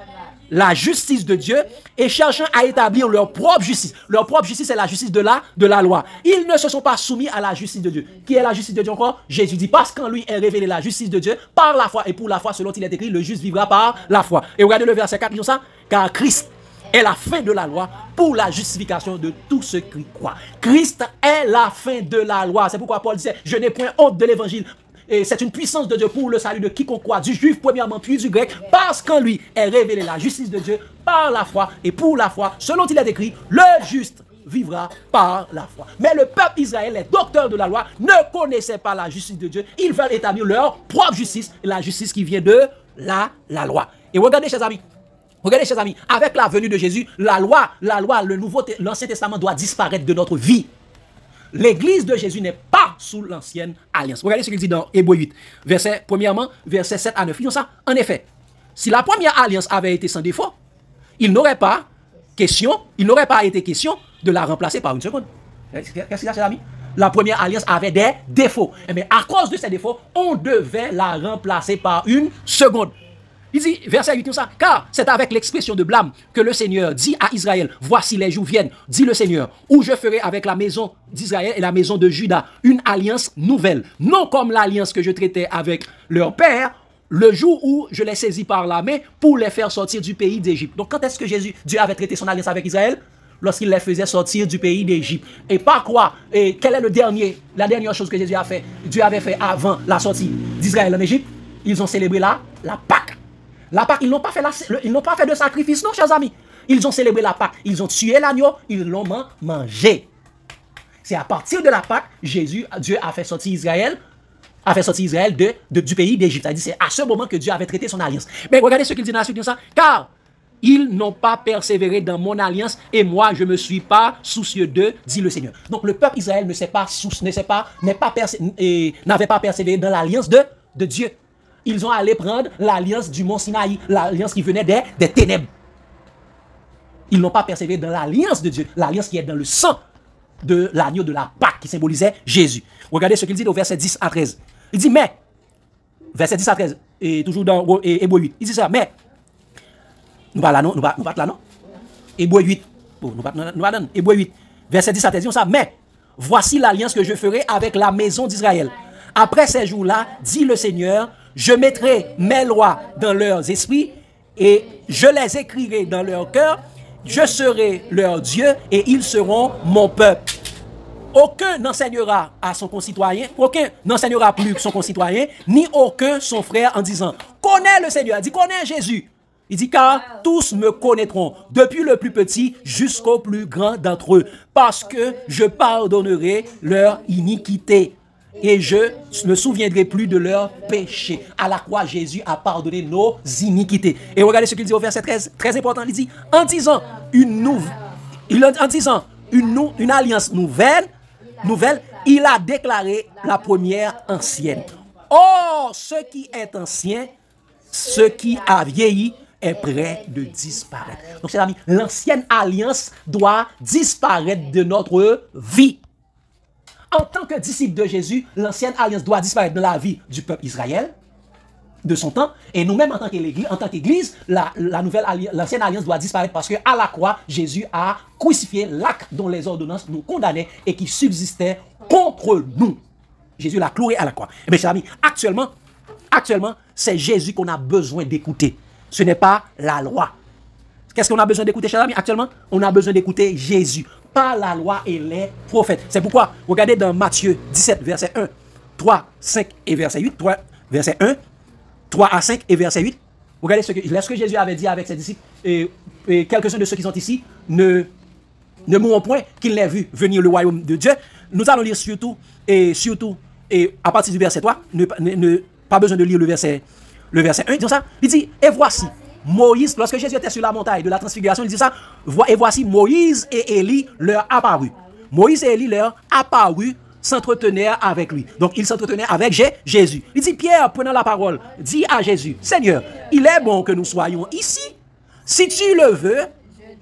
la justice de Dieu et cherchant à établir leur propre justice. Leur propre justice, c'est la justice de la loi. Ils ne se sont pas soumis à la justice de Dieu. Qui est la justice de Dieu encore? Jésus dit, parce qu'en lui est révélée la justice de Dieu par la foi et pour la foi, selon il est écrit, le juste vivra par la foi. Et regardez le verset 4, disons ça, car Christ est la fin de la loi pour la justification de tous ceux qui croient. Christ est la fin de la loi. C'est pourquoi Paul disait, je n'ai point honte de l'évangile. c'est une puissance de Dieu pour le salut de quiconque croit, du juif premièrement, puis du grec, parce qu'en lui est révélée la justice de Dieu par la foi et pour la foi, selon il est écrit, le juste vivra par la foi. Mais le peuple Israël, les docteurs de la loi, ne connaissaient pas la justice de Dieu. Ils veulent établir leur propre justice, la justice qui vient de la loi. Et regardez, chers amis, avec la venue de Jésus, la loi, l'Ancien Testament doit disparaître de notre vie. L'église de Jésus n'est pas sous l'ancienne alliance. Regardez ce qu'il dit dans Hébreux 8, premièrement, versets 7 à 9. Ils disent ça. En effet, si la première alliance avait été sans défaut, il n'aurait pas été question de la remplacer par une seconde. Qu'est-ce qu'il y a, chers amis? La première alliance avait des défauts. Mais à cause de ces défauts, on devait la remplacer par une seconde. Il dit, verset 8, tout ça, car c'est avec l'expression de blâme que le Seigneur dit à Israël, voici les jours viennent, dit le Seigneur, où je ferai avec la maison d'Israël et la maison de Juda une alliance nouvelle, non comme l'alliance que je traitais avec leur père, le jour où je les saisis par la main pour les faire sortir du pays d'Égypte. Donc quand est-ce que Dieu avait traité son alliance avec Israël? Lorsqu'il les faisait sortir du pays d'Égypte. Et par quoi? Et quelle est la dernière chose que Jésus a fait? Dieu avait fait avant la sortie d'Israël en Égypte? Ils ont célébré la Pâque. La Pâque, ils n'ont pas fait de sacrifice, non, chers amis. Ils ont célébré la Pâque. Ils ont tué l'agneau, ils l'ont mangé. C'est à partir de la Pâque, Dieu a fait sortir Israël du pays d'Égypte. C'est à ce moment que Dieu avait traité son alliance. Mais regardez ce qu'il dit dans la suite de ça. Car ils n'ont pas persévéré dans mon alliance et moi je ne me suis pas soucieux d'eux, dit le Seigneur. Donc le peuple Israël n'avait pas persévéré dans l'alliance de Dieu. Ils ont allé prendre l'alliance du mont Sinaï, l'alliance qui venait des ténèbres. Ils n'ont pas persévéré dans l'alliance de Dieu, l'alliance qui est dans le sang de l'agneau de la Pâque qui symbolisait Jésus. Regardez ce qu'il dit au verset 10 à 13. Il dit, mais, verset 10 à 13, et toujours dans Hébreux 8, il dit ça, mais, nous pas là non, Hébreux 8, Hébreux 8, verset 10 à 13, il dit ça, mais, voici l'alliance que je ferai avec la maison d'Israël. Après ces jours-là, dit le Seigneur, je mettrai mes lois dans leurs esprits et je les écrirai dans leur cœur. Je serai leur Dieu et ils seront mon peuple. Aucun n'enseignera à son concitoyen, aucun n'enseignera plus son concitoyen, ni aucun son frère en disant, connais le Seigneur. Il dit, connais Jésus. Il dit, car tous me connaîtront, depuis le plus petit jusqu'au plus grand d'entre eux, parce que je pardonnerai leur iniquité. Et je ne me souviendrai plus de leurs péchés. À la croix, Jésus a pardonné nos iniquités. Et regardez ce qu'il dit au verset 13, très important. Il dit, en disant une alliance nouvelle, il a déclaré la première ancienne. Or, ce qui est ancien, ce qui a vieilli, est prêt de disparaître. Donc, chers amis, l'ancienne alliance doit disparaître de notre vie. En tant que disciple de Jésus, l'ancienne alliance doit disparaître de la vie du peuple Israël, de son temps, et nous-mêmes en tant qu'Église, l'ancienne alliance doit disparaître parce qu'à la croix, Jésus a crucifié l'acte dont les ordonnances nous condamnaient et qui subsistait contre nous. Jésus l'a cloué à la croix. Et bien, chers amis, actuellement, c'est Jésus qu'on a besoin d'écouter. Ce n'est pas la loi. Qu'est-ce qu'on a besoin d'écouter, chers amis? Actuellement, on a besoin d'écouter Jésus. Pas la loi et les prophètes. C'est pourquoi, regardez dans Matthieu 17, verset 1, 3, 5 et verset 8, verset 1, 3 à 5 et verset 8. Regardez ce que Jésus avait dit avec ses disciples. Et quelques-uns de ceux qui sont ici ne mourront point qu'ils n'aient vu venir le royaume de Dieu. Nous allons lire surtout, à partir du verset 3, pas besoin de lire le verset 1, disons ça. Il dit, et voici, Moïse, lorsque Jésus était sur la montagne de la transfiguration, il dit ça, et voici Moïse et Élie leur apparut. Moïse et Élie leur apparut, s'entretenaient avec lui. Donc, ils s'entretenaient avec Jésus. Il dit, Pierre, prenant la parole, dit à Jésus, Seigneur, il est bon que nous soyons ici. Si tu le veux,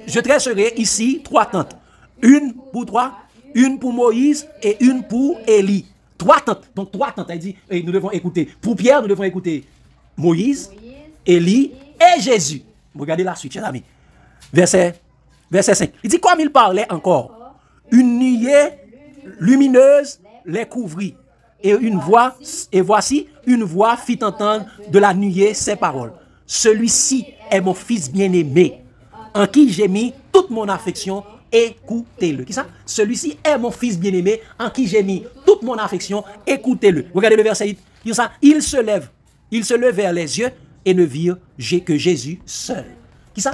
je dresserai ici 3 tentes. Une pour toi, une pour Moïse et une pour Élie. 3 tentes. Donc, 3 tentes. Il dit, et nous devons écouter. Pour Pierre, nous devons écouter Moïse, Élie et Jésus. Regardez la suite, chers amis. Verset 5. Il dit, comme il parlait encore, une nuée lumineuse les couvrit. Et voici, une voix fit entendre de la nuée ces paroles. Celui-ci est mon fils bien-aimé, en qui j'ai mis toute mon affection, écoutez-le. Qui ça? Celui-ci est mon fils bien-aimé, en qui j'ai mis toute mon affection, écoutez-le. Regardez le verset 8. Ils se levèrent les yeux et ne virent que Jésus seul. Qui ça?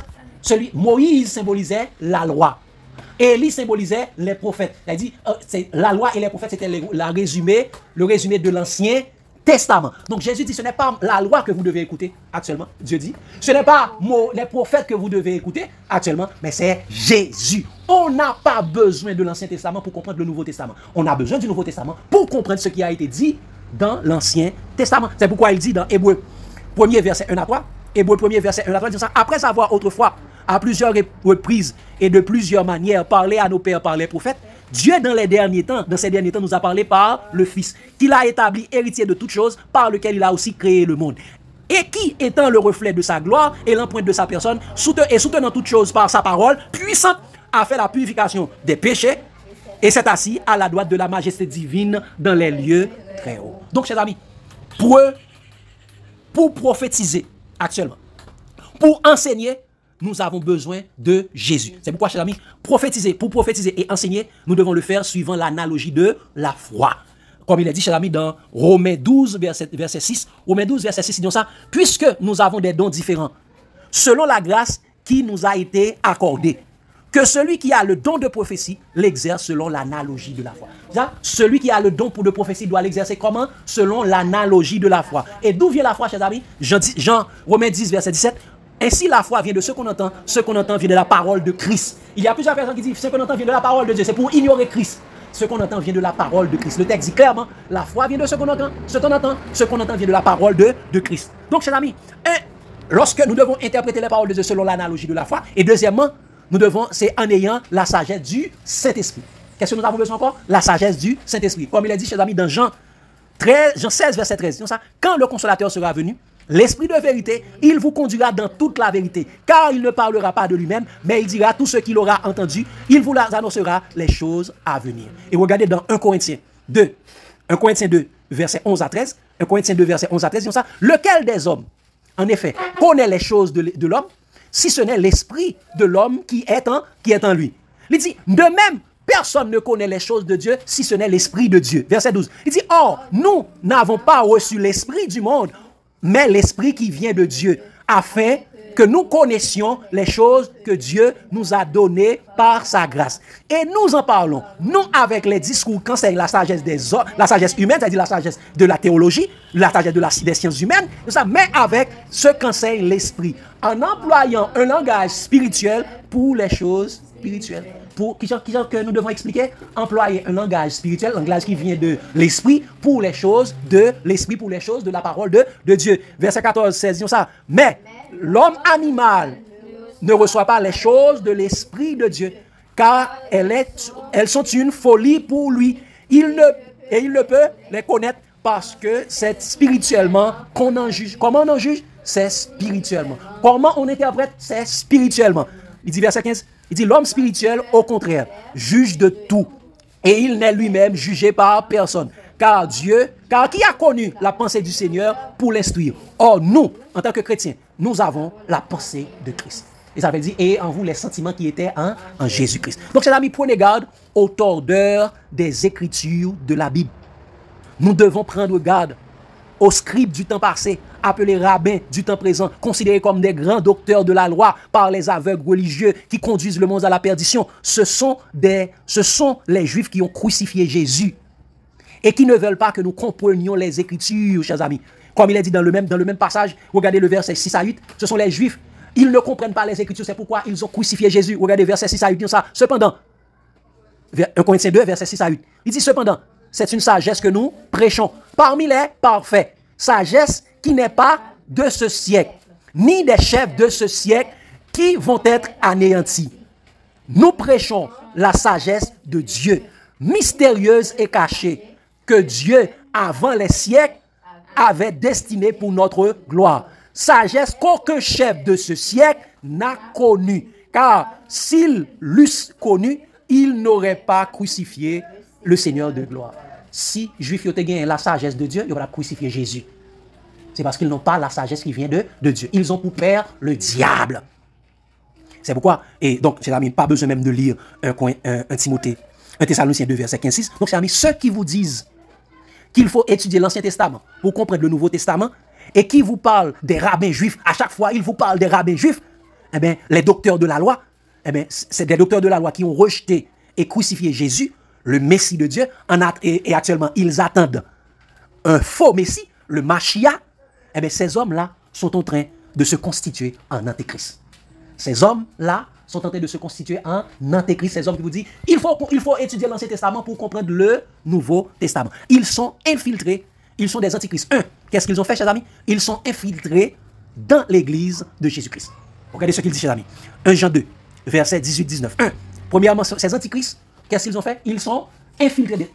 Moïse symbolisait la loi. Élie symbolisait les prophètes. Il a dit, la loi et les prophètes, c'était le résumé de l'Ancien Testament. Donc Jésus dit, ce n'est pas la loi que vous devez écouter actuellement, Dieu dit. Ce n'est pas les prophètes que vous devez écouter actuellement, mais c'est Jésus. On n'a pas besoin de l'Ancien Testament pour comprendre le Nouveau Testament. On a besoin du Nouveau Testament pour comprendre ce qui a été dit dans l'Ancien Testament. C'est pourquoi il dit dans Hébreux 1er verset 1 à 3, Hébreux 1er verset 1 à 3, il dit ça, après avoir autrefois, à plusieurs reprises et de plusieurs manières, parlé à nos pères par les prophètes, Dieu, dans ces derniers temps, nous a parlé par le Fils, qu'il a établi héritier de toutes choses, par lequel il a aussi créé le monde. Et qui, étant le reflet de sa gloire et l'empreinte de sa personne, et soutenant toutes choses par sa parole, puissante, a fait la purification des péchés, et s'est assis à la droite de la majesté divine dans les lieux très hauts. Donc, chers amis, pour prophétiser actuellement, pour enseigner, nous avons besoin de Jésus. C'est pourquoi, chers amis, pour prophétiser et enseigner, nous devons le faire suivant l'analogie de la foi. Comme il est dit, chers amis, dans Romains 12, verset 6, Romains 12, verset 6, il dit ça, puisque nous avons des dons différents, selon la grâce qui nous a été accordée, que celui qui a le don de prophétie l'exerce selon l'analogie de la foi. Celui qui a le don de prophétie doit l'exercer comment? Selon l'analogie de la foi. Et d'où vient la foi, chers amis? Romains 10, verset 17, ainsi, la foi vient de ce qu'on entend vient de la parole de Christ. Il y a plusieurs personnes qui disent ce qu'on entend vient de la parole de Dieu. C'est pour ignorer Christ. Ce qu'on entend vient de la parole de Christ. Le texte dit clairement, la foi vient de ce qu'on entend, ce qu'on entend vient de la parole de Christ. Donc, chers amis, lorsque nous devons interpréter les paroles de Dieu selon l'analogie de la foi, et deuxièmement, c'est en ayant la sagesse du Saint-Esprit. Qu'est-ce que nous avons besoin encore? La sagesse du Saint-Esprit. Comme il a dit, chers amis, dans Jean 16, verset 13, quand le consolateur sera venu, l'Esprit de vérité, il vous conduira dans toute la vérité, car il ne parlera pas de lui-même, mais il dira tout ce qu'il aura entendu, il vous annoncera les choses à venir. Et regardez dans 1 Corinthiens 2, verset 11 à 13, 1 Corinthiens 2, verset 11 à 13, lequel des hommes, en effet, connaît les choses de l'homme, si ce n'est l'Esprit de l'homme qui est en lui. Il dit, de même, personne ne connaît les choses de Dieu si ce n'est l'Esprit de Dieu. Verset 12, il dit, or, nous n'avons pas reçu l'Esprit du monde, mais l'Esprit qui vient de Dieu, afin que nous connaissions les choses que Dieu nous a données par sa grâce. Et nous en parlons, non avec les discours qu'enseigne la sagesse des hommes, la sagesse humaine, c'est-à-dire la sagesse de la théologie, la sagesse des sciences humaines, mais avec ce qu'enseigne l'Esprit, en employant un langage spirituel pour les choses spirituelles. Que nous devons expliquer, employer un langage spirituel, un langage qui vient de l'esprit pour les choses de l'esprit, pour les choses de la parole de Dieu. Verset 14, 16, disons ça. Mais l'homme animal ne reçoit pas les choses de l'esprit de Dieu, car elles sont une folie pour lui. Il ne peut les connaître parce que c'est spirituellement qu'on en juge. Comment on en juge? C'est spirituellement. Comment on interprète? C'est spirituellement. Il dit verset 15. Il dit, l'homme spirituel, au contraire, juge de tout. Et il n'est lui-même jugé par personne. Car qui a connu la pensée du Seigneur pour l'instruire? Or, nous, en tant que chrétiens, nous avons la pensée de Christ. Et ça veut dire, et en vous les sentiments qui étaient en Jésus-Christ. Donc, chers amis, prenez garde aux tordeurs des Écritures de la Bible. Nous devons prendre garde aux scribes du temps passé, appelés rabbins du temps présent, considérés comme des grands docteurs de la loi par les aveugles religieux qui conduisent le monde à la perdition. Ce sont les Juifs qui ont crucifié Jésus et qui ne veulent pas que nous comprenions les Écritures, chers amis. Comme il est dit dans le même passage, regardez le verset 6 à 8, ce sont les Juifs, ils ne comprennent pas les Écritures, c'est pourquoi ils ont crucifié Jésus. Regardez verset 6 à 8, ça. Cependant, 1 Corinthiens 2, verset 6 à 8, il dit cependant, c'est une sagesse que nous prêchons parmi les parfaits. Sagesse qui n'est pas de ce siècle, ni des chefs de ce siècle qui vont être anéantis. Nous prêchons la sagesse de Dieu, mystérieuse et cachée, que Dieu, avant les siècles, avait destinée pour notre gloire. Sagesse qu'aucun chef de ce siècle n'a connue, car s'il l'eussent connue, il n'aurait pas crucifié le Seigneur de gloire. Si Juifs ont gagné la sagesse de Dieu, ils auraient crucifié Jésus. C'est parce qu'ils n'ont pas la sagesse qui vient de Dieu. Ils ont pour père le diable. C'est pourquoi, et donc, chers amis, pas besoin même de lire un Thessaloniciens 2, verset 15-6. Donc, chers amis, ceux qui vous disent qu'il faut étudier l'Ancien Testament pour comprendre le Nouveau Testament, et qui vous parle des rabbins juifs, à chaque fois, il vous parle des rabbins juifs, eh bien, les docteurs de la loi, eh bien, c'est des docteurs de la loi qui ont rejeté et crucifié Jésus, le Messie de Dieu, et actuellement, ils attendent un faux Messie, le Mashiach. Eh bien, ces hommes-là sont en train de se constituer en antéchrist. Ces hommes-là sont en train de se constituer en antéchrist. Ces hommes qui vous disent, il faut étudier l'Ancien Testament pour comprendre le Nouveau Testament. Ils sont infiltrés, ils sont des antichrists. Qu'est-ce qu'ils ont fait, chers amis? Ils sont infiltrés dans l'église de Jésus-Christ. Regardez ce qu'il dit, chers amis. 1 Jean 2, verset 18-19. Premièrement, ces antichrists, qu'est-ce qu'ils ont fait? Ils sont infiltrés.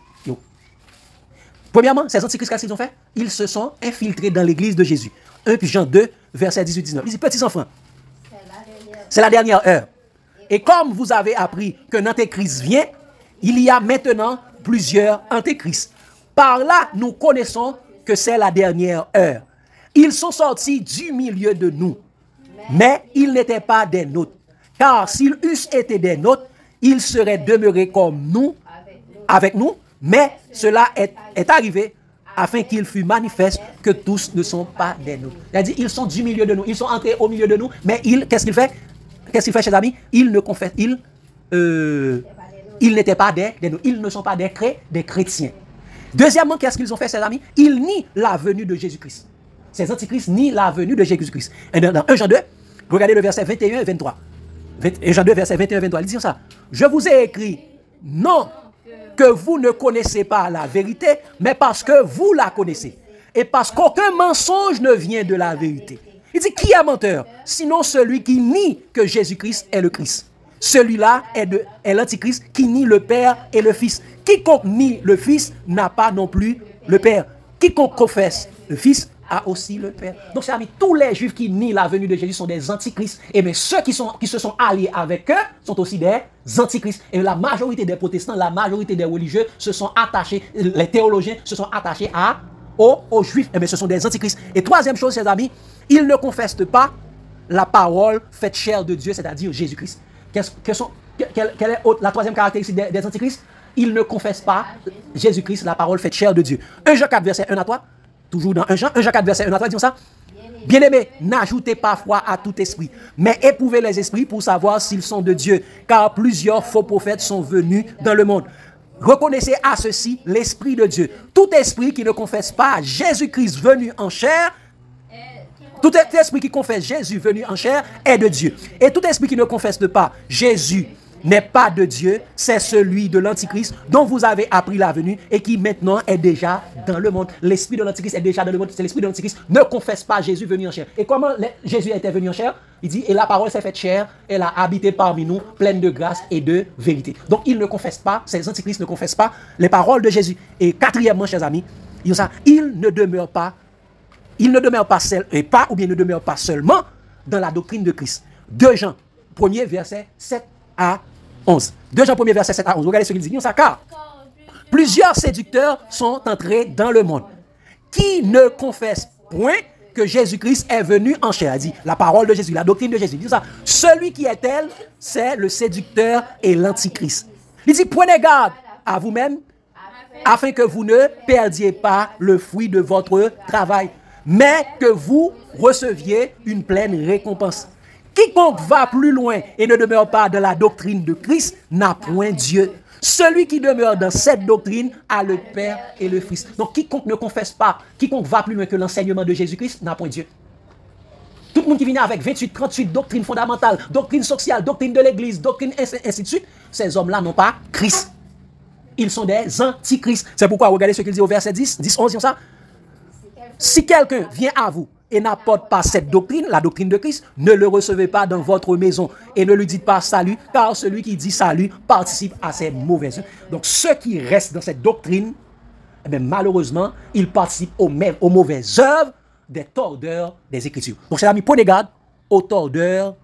Premièrement, ces antichrists, qu'est-ce qu'ils ont fait? Ils se sont infiltrés dans l'église de Jésus. 1 Jean 2, verset 18-19. Il dit, petits enfants, c'est la dernière heure. Et comme vous avez appris qu'un antéchrist vient, il y a maintenant plusieurs antéchrists. Par là, nous connaissons que c'est la dernière heure. Ils sont sortis du milieu de nous, mais ils n'étaient pas des nôtres. Car s'ils eussent été des nôtres, ils seraient demeurés comme nous, avec nous, mais cela est arrivé afin qu'il fût manifeste que tous ne sont pas des nôtres. C'est-à-dire, ils sont du milieu de nous, ils sont entrés au milieu de nous, mais qu'est-ce qu'il fait? Qu'est-ce qu'il fait, chers amis? Ils ne confessent, ils n'étaient pas des nôtres, ils ne sont pas des chrétiens. Deuxièmement, qu'est-ce qu'ils ont fait, chers amis? Ils nient la venue de Jésus-Christ. Ces antichrists nient la venue de Jésus-Christ. Et dans 1 Jean 2, regardez le verset 21 et 23. 1 Jean 2, verset 21 et 23, il dit ça. Je vous ai écrit, non que vous ne connaissez pas la vérité, mais parce que vous la connaissez. Et parce qu'aucun mensonge ne vient de la vérité. Il dit, qui est menteur? Sinon celui qui nie que Jésus-Christ est le Christ. Celui-là est l'antichrist qui nie le Père et le Fils. Quiconque nie le Fils n'a pas non plus le Père. Quiconque confesse le Fils a aussi le Père. Donc, c'est tous les Juifs qui nient la venue de Jésus sont des antichrists. Et bien, ceux qui se sont alliés avec eux sont aussi des antichrists. Et la majorité des protestants, la majorité des religieux se sont attachés, les théologiens se sont attachés aux Juifs. Et bien, ce sont des antichrists. Et troisième chose, chers amis, ils ne confessent pas la parole faite chair de Dieu, c'est-à-dire Jésus-Christ. Quelle est la troisième caractéristique des antichrists? Ils ne confessent pas Jésus-Christ, la parole faite chair de Dieu. 1 Jean 4, verset 1 à 3. Toujours dans 1 Jean 4, verset 1 à 3, disons ça. Bien-aimés, n'ajoutez pas foi à tout esprit, mais éprouvez les esprits pour savoir s'ils sont de Dieu, car plusieurs faux prophètes sont venus dans le monde. Reconnaissez à ceci l'Esprit de Dieu. Tout esprit qui ne confesse pas Jésus-Christ venu en chair, tout esprit qui confesse Jésus venu en chair est de Dieu. Et tout esprit qui ne confesse pas Jésus n'est pas de Dieu, c'est celui de l'Antichrist dont vous avez appris la venue et qui maintenant est déjà dans le monde. L'esprit de l'Antichrist est déjà dans le monde, c'est l'esprit de l'Antichrist. Ne confesse pas Jésus venu en chair. Et comment Jésus était venu en chair? Il dit, et la parole s'est faite chair, elle a habité parmi nous, pleine de grâce et de vérité. Donc, ils ne confessent pas, ces antichrists ne confessent pas les paroles de Jésus. Et quatrièmement, chers amis, ils ne demeurent pas seulement dans la doctrine de Christ. 2 Jean, 1er verset 7 à 11. 2 Jean 1er verset 7 à 11. Regardez ce qu'il dit. Car plusieurs séducteurs sont entrés dans le monde qui ne confessent point que Jésus-Christ est venu en chair. Il dit la parole de Jésus, la doctrine de Jésus. Il dit ça. Celui qui est tel, c'est le séducteur et l'antichrist. Il dit prenez garde à vous-même afin que vous ne perdiez pas le fruit de votre travail, mais que vous receviez une pleine récompense. Quiconque va plus loin et ne demeure pas dans la doctrine de Christ n'a point Dieu. Celui qui demeure dans cette doctrine a le Père et le Fils. Donc quiconque ne confesse pas, quiconque va plus loin que l'enseignement de Jésus-Christ n'a point Dieu. Tout le monde qui vient avec 28, 38, doctrine fondamentale, doctrine sociale, doctrine de l'Église, doctrine ainsi de suite, ces hommes-là n'ont pas Christ. Ils sont des antichrists. C'est pourquoi, regardez ce qu'il dit au verset 10, 11, ça. Si quelqu'un vient à vous et n'apporte pas cette doctrine, la doctrine de Christ, ne le recevez pas dans votre maison et ne lui dites pas salut, car celui qui dit salut participe à ces mauvaises œuvres. Donc ceux qui restent dans cette doctrine, eh bien, malheureusement, ils participent aux mauvaises œuvres des tordeurs des Écritures. Donc chers amis, prenez garde aux tordeurs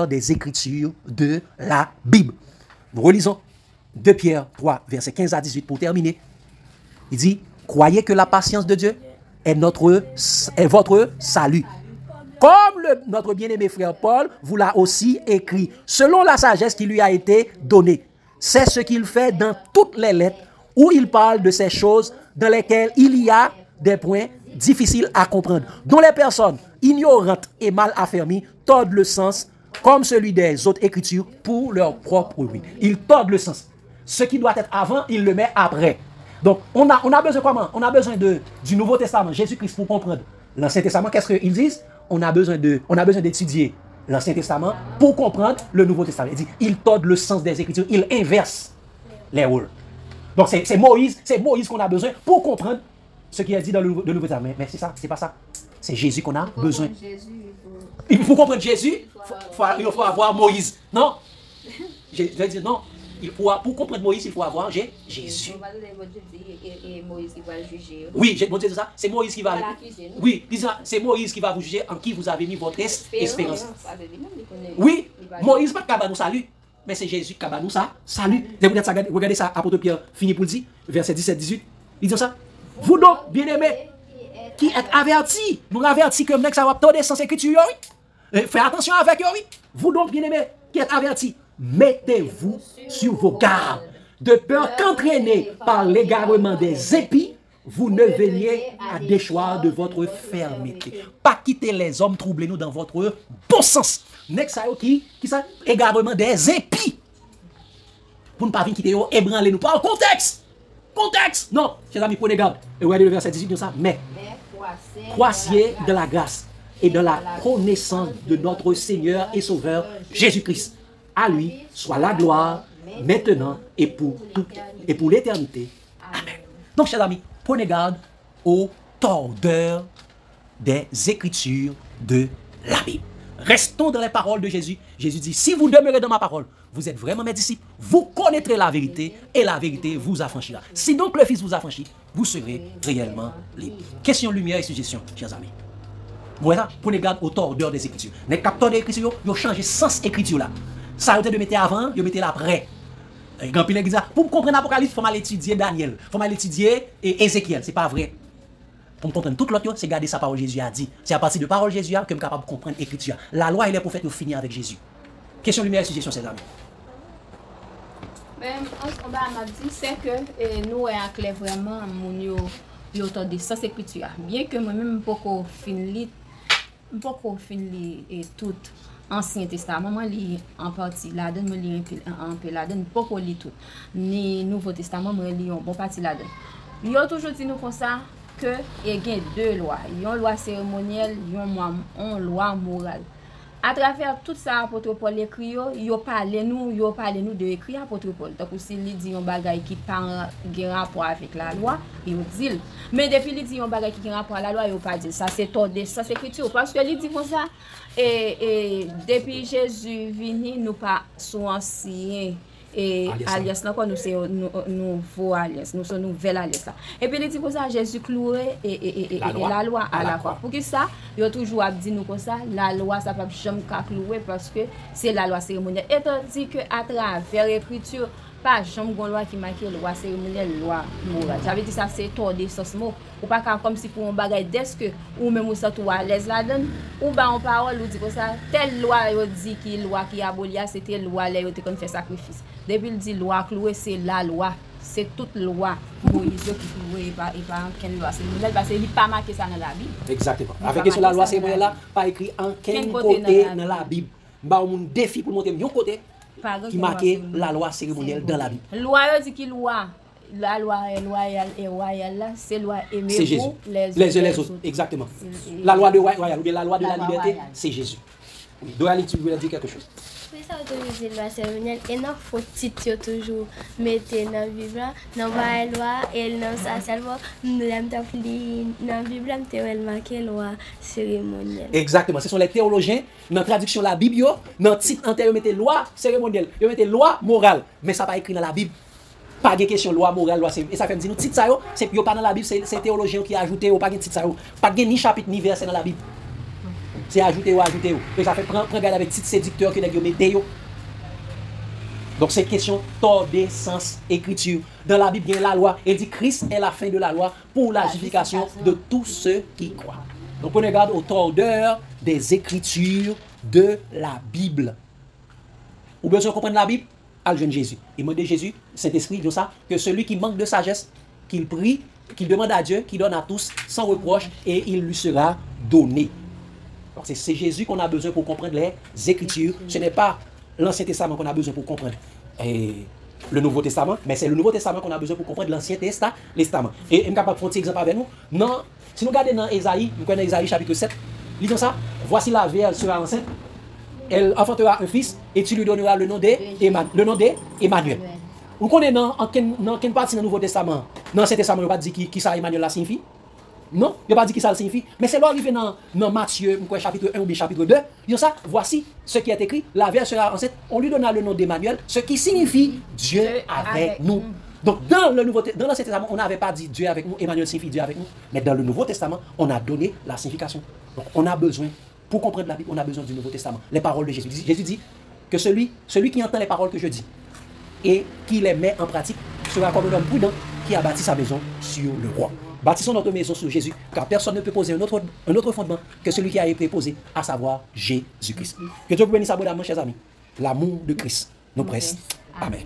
des Écritures de la Bible. Nous relisons 2 Pierre 3, versets 15 à 18 pour terminer. Il dit, croyez que la patience de Dieu est votre salut. Comme notre bien-aimé frère Paul vous l'a aussi écrit, selon la sagesse qui lui a été donnée. C'est ce qu'il fait dans toutes les lettres où il parle de ces choses dans lesquelles il y a des points difficiles à comprendre, dont les personnes ignorantes et mal affermies tordent le sens comme celui des autres écritures pour leur propre ruine. Ils tordent le sens. Ce qui doit être avant, il le met après. Donc, on a besoin comment? On a besoin du Nouveau Testament, Jésus-Christ, pour comprendre l'Ancien Testament. Qu'est-ce qu'ils disent? On a besoin d'étudier l'Ancien Testament pour comprendre le Nouveau Testament. Il dit, ils tordent le sens des Écritures, ils inversent les rôles. Donc, c'est Moïse qu'on a besoin pour comprendre ce qui est dit dans le Nouveau Testament. Mais c'est ça, c'est pas ça. C'est Jésus qu'on a besoin. Il faut comprendre Jésus, il faut avoir Moïse. Non? Je vais dire non. Pour comprendre Moïse, il faut avoir Jésus. Et Moïse qui va le juger. Oui, mon Dieu, c'est ça. C'est Moïse qui va. Oui, c'est Moïse qui va vous juger en qui vous avez mis votre espérance. Oui, Moïse pas de nous salut, mais c'est Jésus qui nous salut. Regardez ça, apôtre Pierre finit pour dire, verset 17-18. Il dit ça. Vous donc, bien-aimés, qui êtes avertis, nous avertis que ça va tordre sans écriture, oui. Faites attention avec eux, oui. Vous donc, bien-aimés, qui êtes avertis, mettez-vous sur vos gardes, de peur qu'entraînés par l'égarement des épis, vous ne veniez à déchoir de votre fermeté. Pas quitter les hommes, troublez-nous dans votre bon sens. Next, qui ça? Égarement des épis. Pour ne pas venir quitter, ébranlez-nous. Pas en contexte. Contexte. Non, chers amis, prenez garde. Et regardez le verset 18 de ça. Mais croissez de la grâce et de la connaissance de notre Seigneur et Sauveur Jésus-Christ. À lui soit la gloire, maintenant et pour l'éternité. Amen. Donc, chers amis, prenez garde aux tordeurs des Écritures de la Bible. Restons dans les paroles de Jésus. Jésus dit, si vous demeurez dans ma parole, vous êtes vraiment mes disciples, vous connaîtrez la vérité et la vérité vous affranchira. Si donc le Fils vous affranchit, vous serez réellement libre. Question, lumière et suggestion, chers amis. Voilà, prenez garde aux tordeurs des Écritures. Les capteurs des Écritures, ils ont changé sens écriture là. Ça a été de mettre avant, ils mettent après. Pour comprendre l'Apocalypse, il faut mal étudier Daniel, il faut mal étudier Ézéchiel. C'est pas vrai. Pour comprendre tout l'autre, c'est garder sa parole Jésus a dit. C'est à partir de parole Jésus que je suis capable de comprendre l'écriture. La loi et les prophètes ont fini avec Jésus. Question, lumière et suggestion, ses amis. En ce combat, m'a dit, c'est que nous, à clair vraiment, nous autant de sens écriture. Bien que moi-même, je ne peux pas finir tout Ancien Testament, moi lis en partie là-dedans, moi lis un peu là-dedans, pas pour lire tout. Ni Nouveau Testament, moi lis un bon partie là-dedans. Il y a toujours dit nous comme ça que il y a deux lois, il y a une loi cérémonielle, il y a une loi morale. À travers tout ça, apôtre Paul écrit, il parle nous de écrit apôtre Paul. Donc si il dit un bagage qui pas en rapport avec la loi, il dit. Mais depuis il dit un bagage qui a rapport avec la loi, il pas dit ça c'est tordé, ça c'est écriture parce que il dit comme ça et depuis Jésus venu nous pas sous ancien et alliance là quoi nous c'est nouveau alliance nous sommes nouvelle alliance là et puis il dit comme ça Jésus cloué et la loi à la croix pour que ça il a toujours dit nous comme ça la loi ça pas jamais clouer parce que c'est la loi cérémonielle et tandis que à travers l'écriture pas jamais une loi qui marque loi cérémonielle loi morale ça veut dire ça c'est tordé sens mot ou pas comme si pour un bagage d'est que ou même ou ça tout à l'aise là-dedans ou ba en parole ou dit comme ça telle loi yo dit qui loi qui abolie c'était loi là yo te kon fait sacrifice. Depuis il dit loi clouée, c'est la loi. C'est toute loi. Moïse qui cloué et pas quelle loi. C'est nouvelle parce qu'il n'est pas marqué ça dans la Bible. Exactement. Avec sur la loi, c'est là, pas écrit en quel côté dans la Bible. Bah, on défi pour monter un côté qui marque la loi cérémonielle dans la Bible. Loi, dit qui loi. La loi est royale là, c'est loi aimez-vous les autres. Exactement. La loi de royale ou bien la loi de la liberté, c'est Jésus. Oui, Doali, tu voulais dire quelque chose? Oui, ça autorise la loi cérémonielle et non faut titre toujours mettre dans la Bible dans la loi et dans ça seulement nous l'aime t'appeler dans la Bible t'es marqué loi cérémonielle. Exactement, ce sont les théologiens dans la traduction de la Bible dans le titre antérieur mettez loi cérémonielle, ils mettez loi morale, mais ça pas écrit dans la Bible. Pas de question loi morale loi cérémonielle. Et ça fait me dire nous titre ça c'est pas dans la Bible, c'est théologiens qui ajouté ou pas de titre ça pas de ni chapitre ni verset dans la Bible. C'est ajouter ou. Et ça fait prendre garde avec titre séducteur que les mettez. Donc c'est question tordé sens écriture. Dans la Bible, il y a la loi. Elle dit Christ est la fin de la loi pour la justification de tous ceux qui croient. Donc prenez garde aux tordeurs des écritures de la Bible. Vous besoin de comprendre la Bible? à jeune Jésus. Il demande Jésus, Saint-Esprit, dit ça, que celui qui manque de sagesse, qu'il prie, qu'il demande à Dieu, qu'il donne à tous sans reproche, et il lui sera donné. Donc c'est Jésus qu'on a besoin pour comprendre les Écritures. Ce n'est pas l'Ancien Testament qu'on a besoin pour comprendre le Nouveau Testament, mais c'est le Nouveau Testament qu'on a besoin pour comprendre l'Ancien Testament. Et je suis capable de faire un exemple avec nous. Non, si nous regardons dans Ésaïe, nous connaissons Ésaïe chapitre 7, lisons ça. Voici la Vierge sera enceinte, elle enfantera un fils, et tu lui donneras le nom d'Emmanuel. Vous connaissez dans quelle partie dans le Nouveau Testament, dans l'Ancien Testament, il n'y a pas dit qui ça Emmanuel la signifie? Non, il n'y a pas dit qui ça signifie. Mais c'est là arrivé dans Matthieu, chapitre 1 ou bien chapitre 2. Il dit ça, voici ce qui est écrit, la Vierge sera enceinte, on lui donnera le nom d'Emmanuel, ce qui signifie Dieu avec nous. Donc dans l'Ancien Testament, on n'avait pas dit Dieu avec nous, Emmanuel signifie Dieu avec nous. Mais dans le Nouveau Testament, on a donné la signification. Donc on a besoin, pour comprendre la Bible, on a besoin du Nouveau Testament. Les paroles de Jésus. Jésus dit que celui qui entend les paroles que je dis et qui les met en pratique sera comme un homme prudent qui a bâti sa maison sur le roi. Bâtissons notre maison sur Jésus, car personne ne peut poser un autre fondement que celui qui a été posé, à savoir Jésus-Christ. Que Dieu vous bénisse abondamment, chers amis. L'amour de Christ nous presse. Amen.